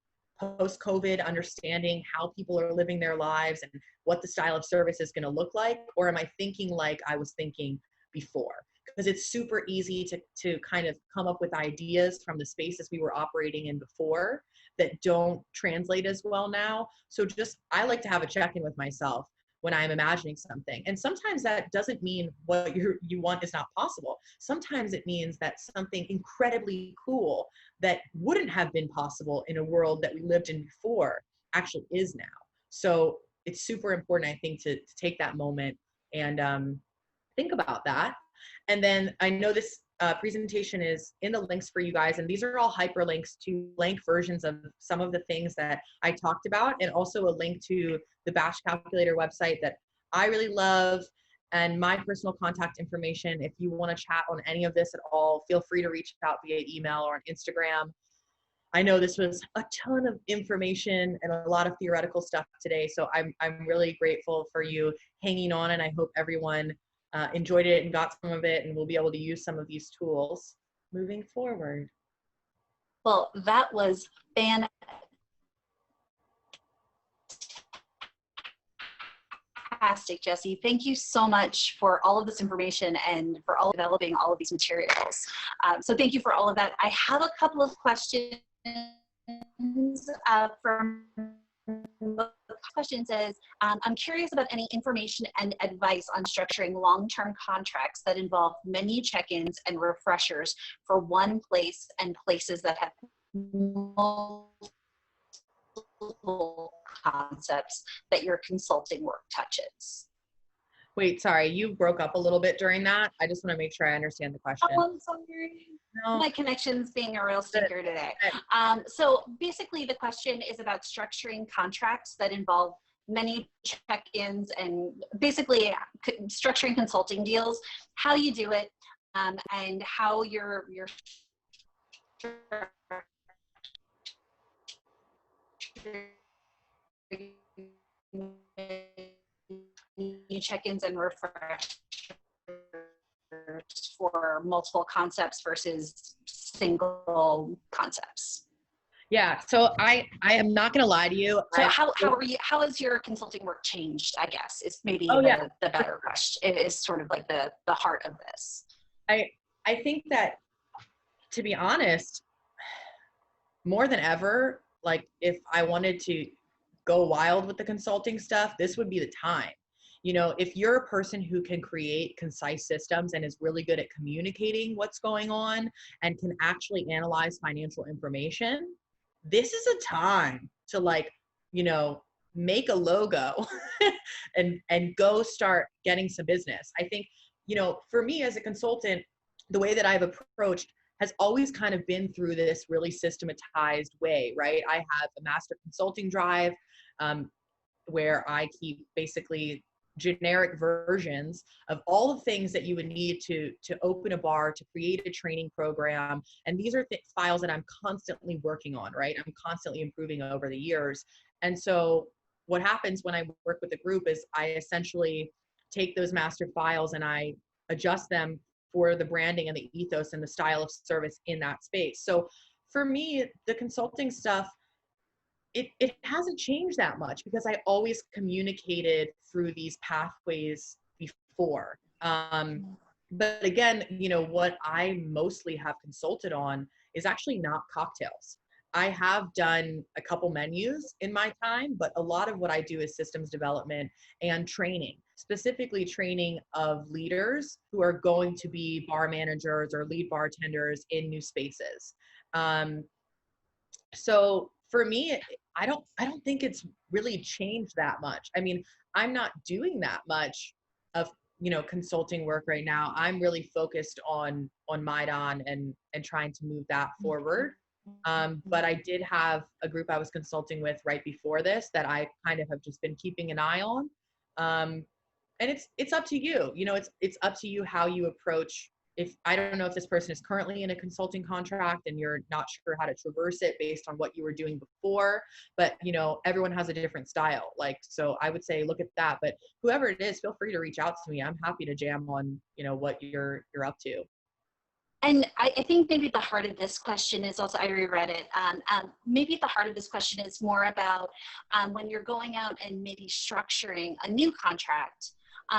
post-COVID, understanding how people are living their lives and what the style of service is going to look like? Or am I thinking like I was thinking before? Because it's super easy to kind of come up with ideas from the spaces we were operating in before that don't translate as well now. So I like to have a check-in with myself when I'm imagining something. And sometimes that doesn't mean what you want is not possible. Sometimes it means that something incredibly cool that wouldn't have been possible in a world that we lived in before actually is now. So it's super important, I think, to take that moment and think about that. And then I know this presentation is in the links for you guys, and these are all hyperlinks to blank versions of some of the things that I talked about, and also a link to the Bash Calculator website that I really love, and my personal contact information. If you want to chat on any of this at all, feel free to reach out via email or on Instagram. I know this was a ton of information and a lot of theoretical stuff today, so I'm really grateful for you hanging on, and I hope everyone enjoyed it and got some of it, and we'll be able to use some of these tools moving forward. Well, that was fantastic. Fantastic, Jessi. Thank you so much for all of this information and for all developing all of these materials. So thank you for all of that. I have a couple of questions from the question says, I'm curious about any information and advice on structuring long-term contracts that involve menu check-ins and refreshers for one place and places that have multiple concepts that your consulting work touches. Wait, sorry, you broke up a little bit during that. I just want to make sure I understand the question. Oh, I'm sorry. No. My connection's being a real stinker today. So basically the question is about structuring contracts that involve many check-ins and basically structuring consulting deals, how you do it, and how your check-ins and refreshers for multiple concepts versus single concepts. Yeah, so I am not gonna lie to you. So how has your consulting work changed, I guess, is maybe the better question. It is sort of like the heart of this. I think that, to be honest, more than ever, like if I wanted to go wild with the consulting stuff, this would be the time. You know, if you're a person who can create concise systems and is really good at communicating what's going on and can actually analyze financial information, this is a time to, like, you know, make a logo and go start getting some business. I think, you know, for me as a consultant, the way that I've approached has always kind of been through this really systematized way, right? I have a master consulting drive where I keep basically generic versions of all the things that you would need to open a bar, to create a training program. And these are files that I'm constantly working on, right? I'm constantly improving over the years. And so what happens when I work with a group is I essentially take those master files and I adjust them for the branding and the ethos and the style of service in that space. So for me, the consulting stuff, it hasn't changed that much because I always communicated through these pathways before. But again, you know, what I mostly have consulted on is actually not cocktails. I have done a couple menus in my time, but a lot of what I do is systems development and training, specifically training of leaders who are going to be bar managers or lead bartenders in new spaces. So for me, I don't think it's really changed that much. I mean, I'm not doing that much of, you know, consulting work right now. I'm really focused on Maidan and trying to move that forward. But I did have a group I was consulting with right before this that I kind of have just been keeping an eye on. And it's up to you. You know, it's up to you how you approach. If I don't know if this person is currently in a consulting contract and you're not sure how to traverse it based on what you were doing before, but you know, everyone has a different style. Like, so I would say, look at that, but whoever it is, feel free to reach out to me. I'm happy to jam on, you know, what you're up to. And I think maybe the heart of this question is also, I reread it, maybe the heart of this question is more about when you're going out and maybe structuring a new contract.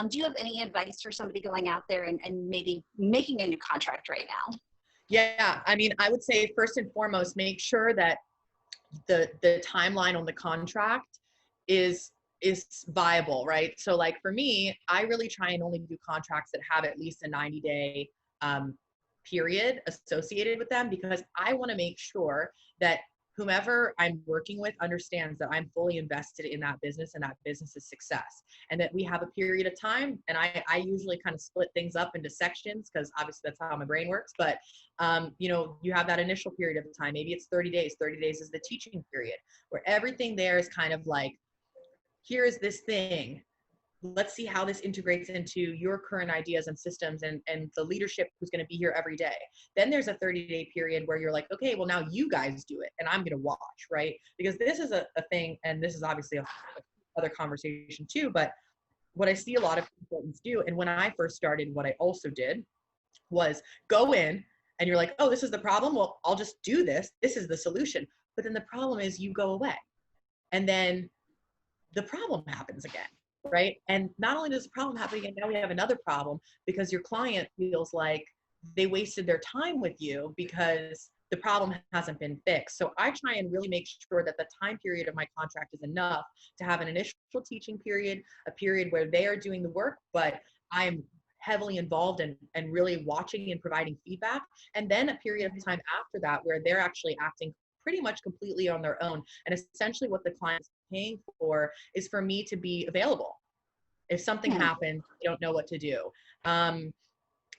Do you have any advice for somebody going out there and maybe making a new contract right now? Yeah, I mean, I would say first and foremost, make sure that the timeline on the contract is viable, right? So like for me, I really try and only do contracts that have at least a 90-day period associated with them, because I want to make sure that whomever I'm working with understands that I'm fully invested in that business and that business's success, and that we have a period of time. And I usually kind of split things up into sections because obviously that's how my brain works. But, you know, you have that initial period of time. Maybe it's 30 days. 30 days is the teaching period where everything there is kind of like, here is this thing. Let's see how this integrates into your current ideas and systems and the leadership who's going to be here every day. Then there's a 30-day period where you're like, okay, well now you guys do it and I'm going to watch, right? Because this is a thing, and this is obviously other conversation too, but what I see a lot of consultants do, and when I first started, what I also did was go in and you're like, oh, this is the problem. Well, I'll just do this. This is the solution. But then the problem is you go away and then the problem happens again. right? And not only does the problem happen, and now we have another problem because your client feels like they wasted their time with you because the problem hasn't been fixed. So I try and really make sure that the time period of my contract is enough to have an initial teaching period, a period where they are doing the work, but I'm heavily involved and really watching and providing feedback. And then a period of time after that where they're actually acting pretty much completely on their own. And essentially what the client's paying for is for me to be available. If something happens, you don't know what to do.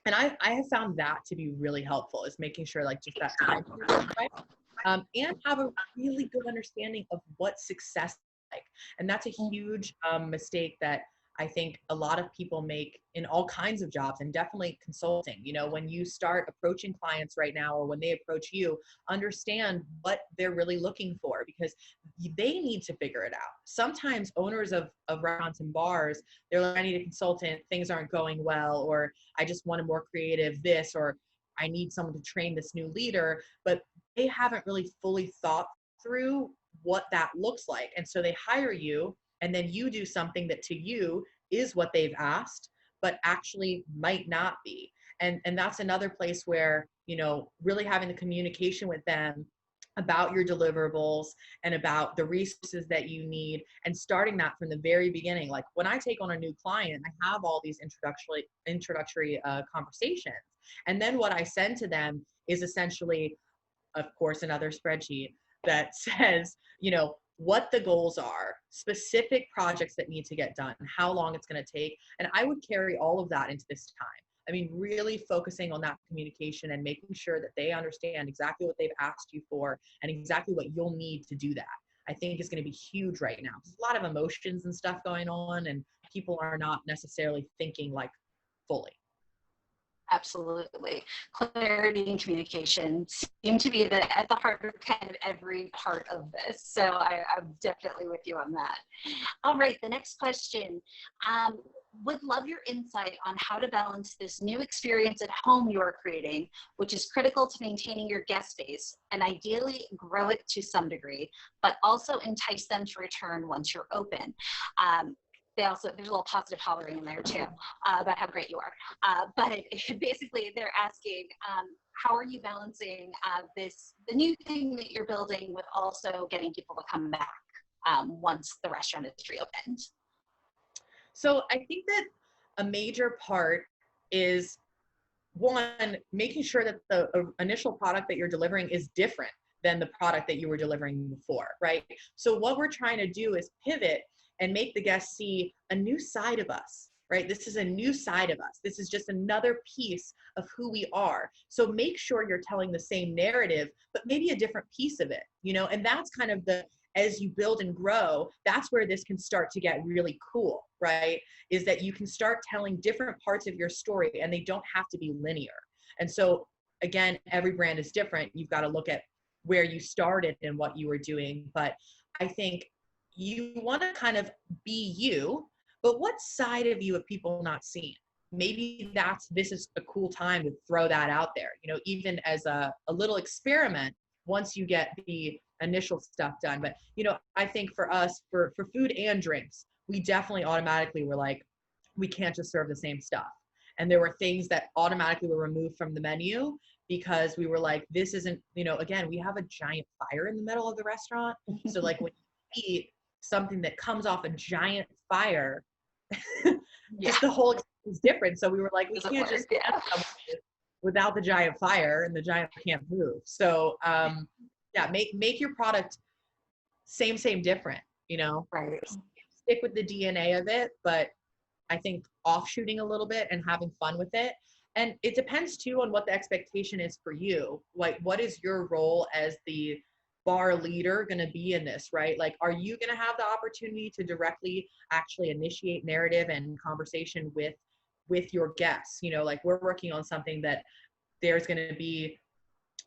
And I have found that to be really helpful, is making sure like just that time period, right? And have a really good understanding of what success is like. And that's a huge mistake that I think a lot of people make in all kinds of jobs, and definitely consulting. You know, when you start approaching clients right now, or when they approach you, understand what they're really looking for, because they need to figure it out. Sometimes owners of restaurants and bars, they're like, I need a consultant, things aren't going well, or I just want a more creative this, or I need someone to train this new leader, but they haven't really fully thought through what that looks like. And so they hire you, and then you do something that to you is what they've asked, but actually might not be. And that's another place where, you know, really having the communication with them about your deliverables and about the resources that you need, and starting that from the very beginning. Like when I take on a new client, I have all these introductory conversations. And then what I send to them is essentially, of course, another spreadsheet that says, you know, what the goals are, specific projects that need to get done, how long it's going to take. And I would carry all of that into this time. I mean, really focusing on that communication and making sure that they understand exactly what they've asked you for and exactly what you'll need to do that, I think is going to be huge right now. There's a lot of emotions and stuff going on, and people are not necessarily thinking like fully. Absolutely. Clarity and communication seem to be at the heart of kind of every part of this. So I'm definitely with you on that. All right, the next question. Would love your insight on how to balance this new experience at home you are creating, which is critical to maintaining your guest base and ideally grow it to some degree, but also entice them to return once you're open. There's a little positive hollering in there too about how great you are. But basically they're asking, how are you balancing the new thing that you're building with also getting people to come back once the restaurant is reopened? So I think that a major part is, one, making sure that the initial product that you're delivering is different than the product that you were delivering before, right? So what we're trying to do is pivot and make the guests see a new side of us, right? This is a new side of us. This is just another piece of who we are. So make sure you're telling the same narrative, but maybe a different piece of it, you know? And that's kind of as you build and grow, that's where this can start to get really cool, right? Is that you can start telling different parts of your story, and they don't have to be linear. And so again, every brand is different. You've got to look at where you started and what you were doing. But I think you want to kind of be you, but what side of you have people not seen? Maybe this is a cool time to throw that out there, you know, even as a little experiment once you get the initial stuff done. But, you know, I think for us, for food and drinks, we definitely automatically were like, we can't just serve the same stuff. And there were things that automatically were removed from the menu because we were like, this isn't, you know, again, we have a giant fire in the middle of the restaurant. So like when you eat something that comes off a giant fire, just the whole experience is different. So we were like, we can't just without the giant fire, and the giant can't move. So yeah, make your product same, different, you know, right. Stick with the DNA of it, but I think offshooting a little bit and having fun with it. And it depends too on what the expectation is for you. Like, what is your role as the bar leader going to be in this, right? Like, are you going to have the opportunity to directly actually initiate narrative and conversation with your guests? You know, like we're working on something that there's going to be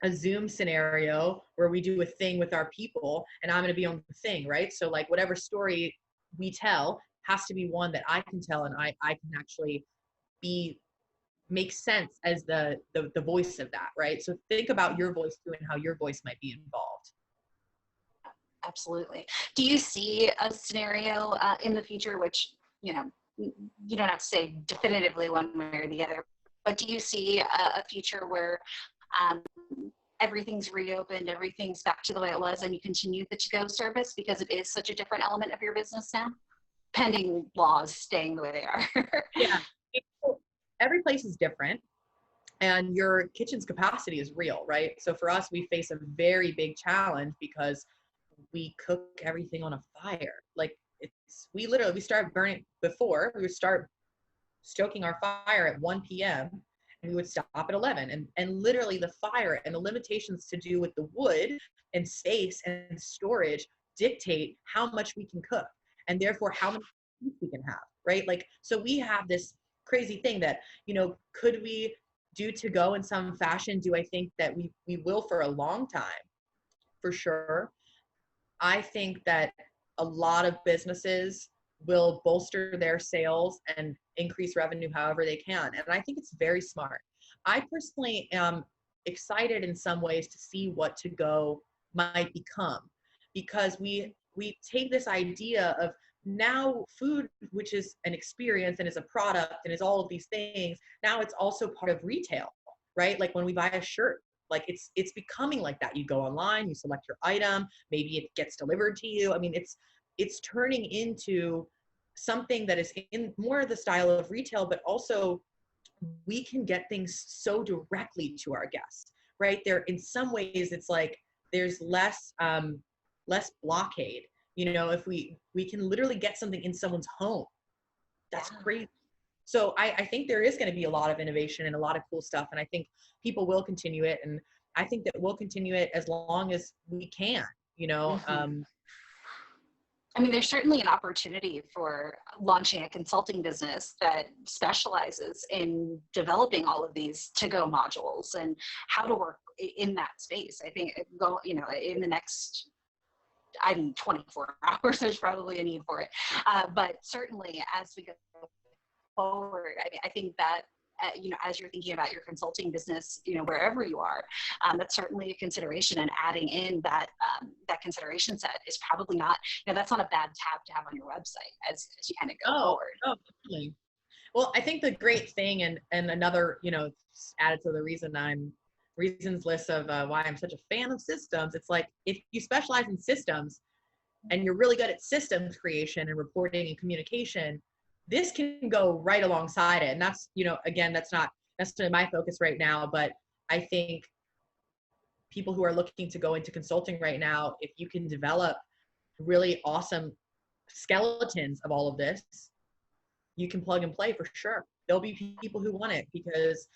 a Zoom scenario where we do a thing with our people, and I'm going to be on the thing, right? So like whatever story we tell has to be one that I can tell, and I can actually make sense as the voice of that, right? So think about your voice too and how your voice might be involved. Absolutely. Do you see a scenario in the future, which you know, you don't have to say definitively one way or the other, but do you see a future where everything's reopened, everything's back to the way it was, and you continue the to-go service because it is such a different element of your business now, pending laws staying the way they are? Yeah, every place is different, and your kitchen's capacity is real, right? So for us, we face a very big challenge because we cook everything on a fire. Like we start burning before, we would start stoking our fire at 1 p.m. and we would stop at 11. And literally the fire and the limitations to do with the wood and space and storage dictate how much we can cook and therefore how many we can have, right? Like, so we have this crazy thing that, could we do to go in some fashion? Do I think that we will for a long time? For sure. I think that a lot of businesses will bolster their sales and increase revenue however they can. And I think it's very smart. I personally am excited in some ways to see what to go might become, because we take this idea of now food, which is an experience and is a product and is all of these things. Now it's also part of retail, right? Like when we buy a shirt, like it's becoming like that. You go online, you select your item, maybe it gets delivered to you. I mean, it's turning into something that is in more of the style of retail, but also we can get things so directly to our guests, right? There, in some ways, it's like there's less blockade. If we can literally get something in someone's home, that's crazy. So I think there is going to be a lot of innovation and a lot of cool stuff. And I think people will continue it. And I think that we'll continue it as long as we can, Mm-hmm. I mean, there's certainly an opportunity for launching a consulting business that specializes in developing all of these to-go modules and how to work in that space. I think in the next 24 hours, there's probably a need for it. But certainly as we go forward, I think that, as you're thinking about your consulting business, wherever you are, that's certainly a consideration, and adding in that consideration set is probably not, that's not a bad tab to have on your website as you kind of go forward. Oh, definitely. Well, I think the great thing, and another, added to the reasons list of why I'm such a fan of systems, it's like, if you specialize in systems and you're really good at systems creation and reporting and communication, this can go right alongside it. And that's, again, that's not necessarily my focus right now, but I think people who are looking to go into consulting right now, if you can develop really awesome skeletons of all of this, you can plug and play for sure. There'll be people who want it because,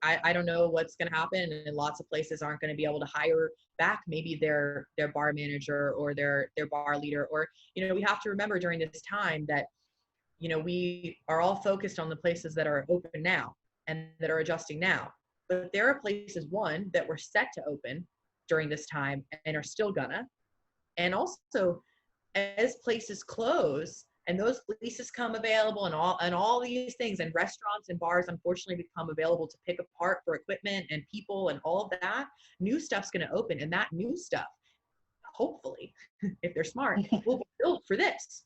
I don't know what's going to happen, and lots of places aren't going to be able to hire back maybe their bar manager or their bar leader, or, we have to remember during this time that, we are all focused on the places that are open now and that are adjusting now. But there are places, one, that were set to open during this time and are still gonna. And also, as places close and those leases come available and all these things, and restaurants and bars unfortunately become available to pick apart for equipment and people and all of that, new stuff's gonna open, and that new stuff, hopefully, if they're smart, will be built for this.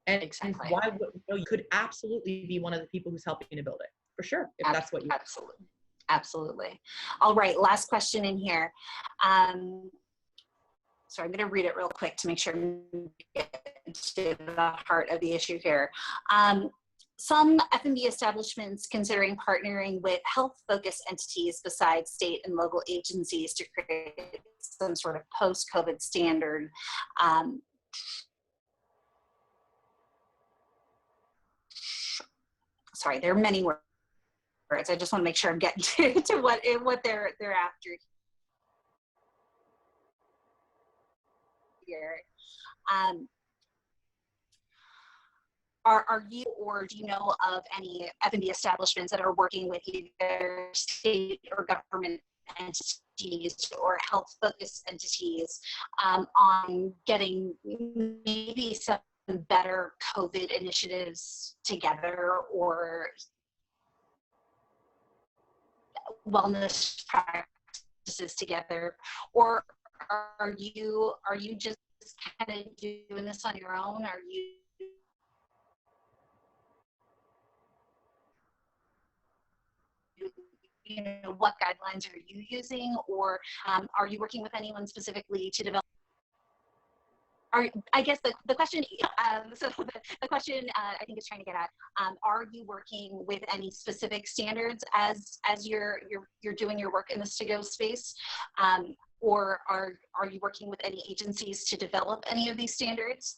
And Exactly. why would, you could absolutely be one of the people who's helping to build it, for sure, if that's what you Absolutely. All right, last question in here. So I'm going to read it real quick to make sure we get to the heart of the issue here. Some F&B establishments considering partnering with health-focused entities besides state and local agencies to create some sort of post-COVID standard. Sorry, there are many words. I just want to make sure I'm getting to what they're after here. Are you, or do you know of any F&B establishments that are working with either state or government entities or health-focused entities on getting maybe some better COVID initiatives together, or wellness practices together, or are you just kind of doing this on your own? Are you what guidelines are you using, or are you working with anyone specifically to develop? I guess the question, so the question I think is trying to get at, are you working with any specific standards as you're doing your work in this to-go space? Or are you working with any agencies to develop any of these standards?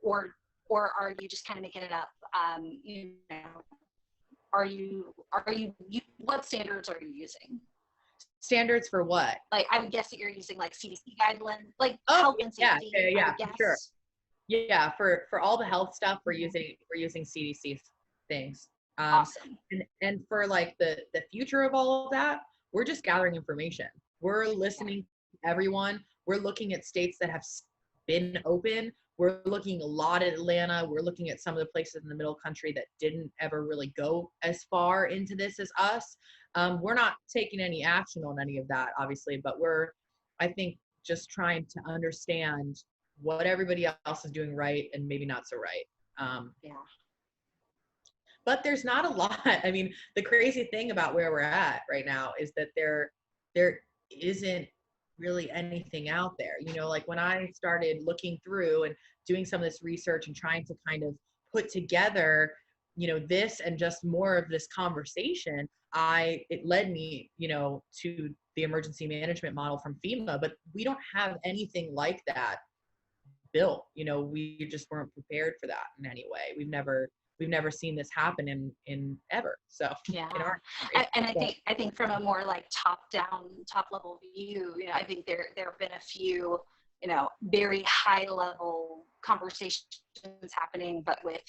Or are you just kind of making it up? What standards are you using? Standards for what? Like, I would guess that you're using like CDC guidelines, like health and yeah, safety. yeah, sure. Yeah, for all the health stuff, we're using CDC things. Awesome. And for like the future of all of that, we're just gathering information. We're listening to everyone. We're looking at states that have been open. We're looking a lot at Atlanta. We're looking at some of the places in the middle country that didn't ever really go as far into this as us. We're not taking any action on any of that, obviously, but we're, I think, just trying to understand what everybody else is doing right and maybe not so right. But there's not a lot. I mean, the crazy thing about where we're at right now is that there isn't really anything out there. Like when I started looking through and doing some of this research and trying to kind of put together, this and just more of this conversation, it led me, to the emergency management model from FEMA, but we don't have anything like that built. We just weren't prepared for that in any way. We've never seen this happen in ever. So yeah, in our I think from a more like top level view, I think there have been a few, very high level conversations happening, but with,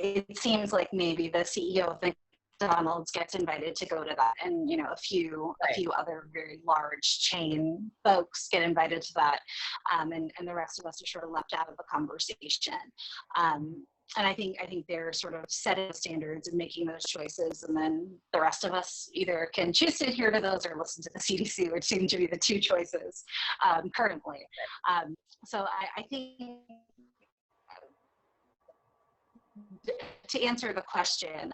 it seems like maybe the CEO of McDonald's gets invited to go to that, and a few other very large chain folks get invited to that, and the rest of us are sort of left out of the conversation. And I think they're sort of setting standards and making those choices, and then the rest of us either can choose to adhere to those or listen to the CDC, which seem to be the two choices currently. So I think, to answer the question,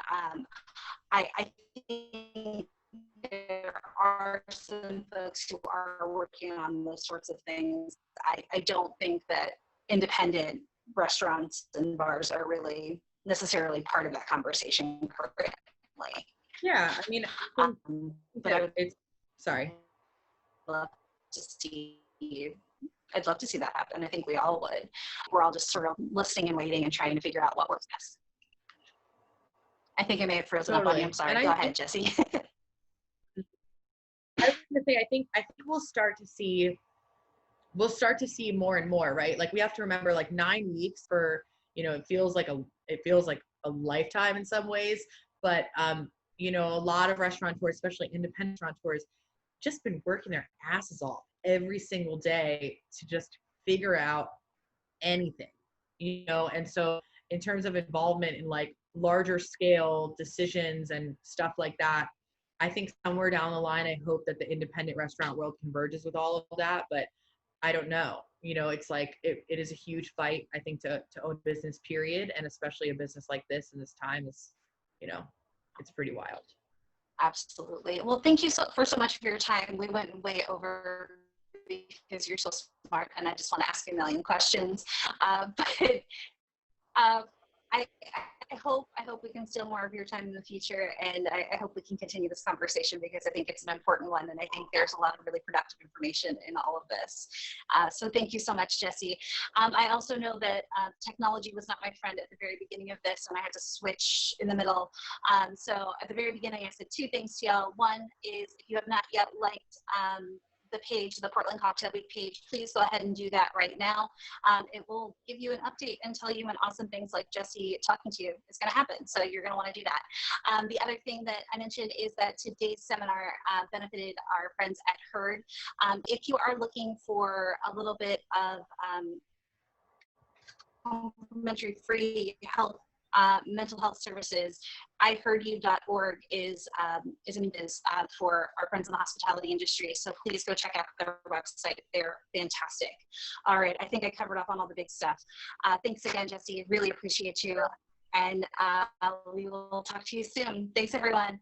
I think there are some folks who are working on those sorts of things. I don't think that independent restaurants and bars are really necessarily part of that conversation currently. Yeah, I mean, but sorry. I'd love to see that happen. I think we all would. We're all just sort of listening and waiting and trying to figure out what works best. I think I may have frozen up on you. I'm sorry. Go ahead, Jessi. I was going to say, I think we'll start to see more and more, right? Like we have to remember, like 9 weeks for, it feels like a lifetime in some ways, but a lot of restaurateurs, especially independent restaurateurs, just been working their asses off every single day to just figure out anything, and so in terms of involvement in like larger scale decisions and stuff like that, I think somewhere down the line, I hope that the independent restaurant world converges with all of that, but I don't know. It's like, it is a huge fight, I think, to own business, period. And especially a business like this in this time is, it's pretty wild. Absolutely. Well, thank you for so much for your time. We went way over because you're so smart and I just want to ask you a million questions. But I hope we can steal more of your time in the future, and I hope we can continue this conversation because I think it's an important one, and I think there's a lot of really productive information in all of this. So thank you so much, Jessi. I also know that technology was not my friend at the very beginning of this, and I had to switch in the middle. So at the very beginning, I said 2 things to y'all. One is, if you have not yet liked the page, the Portland Cocktail Week page, please go ahead and do that right now. It will give you an update and tell you when awesome things like Jessi talking to you is going to happen. So you're going to want to do that. The other thing that I mentioned is that today's seminar benefited our friends at Herd. If you are looking for a little bit of complimentary free health, mental health services, iheardyou.org is for our friends in the hospitality industry. So please go check out their website. They're fantastic. All right, I think I covered up on all the big stuff. Thanks again, Jessi. Really appreciate you. And we will talk to you soon. Thanks, everyone.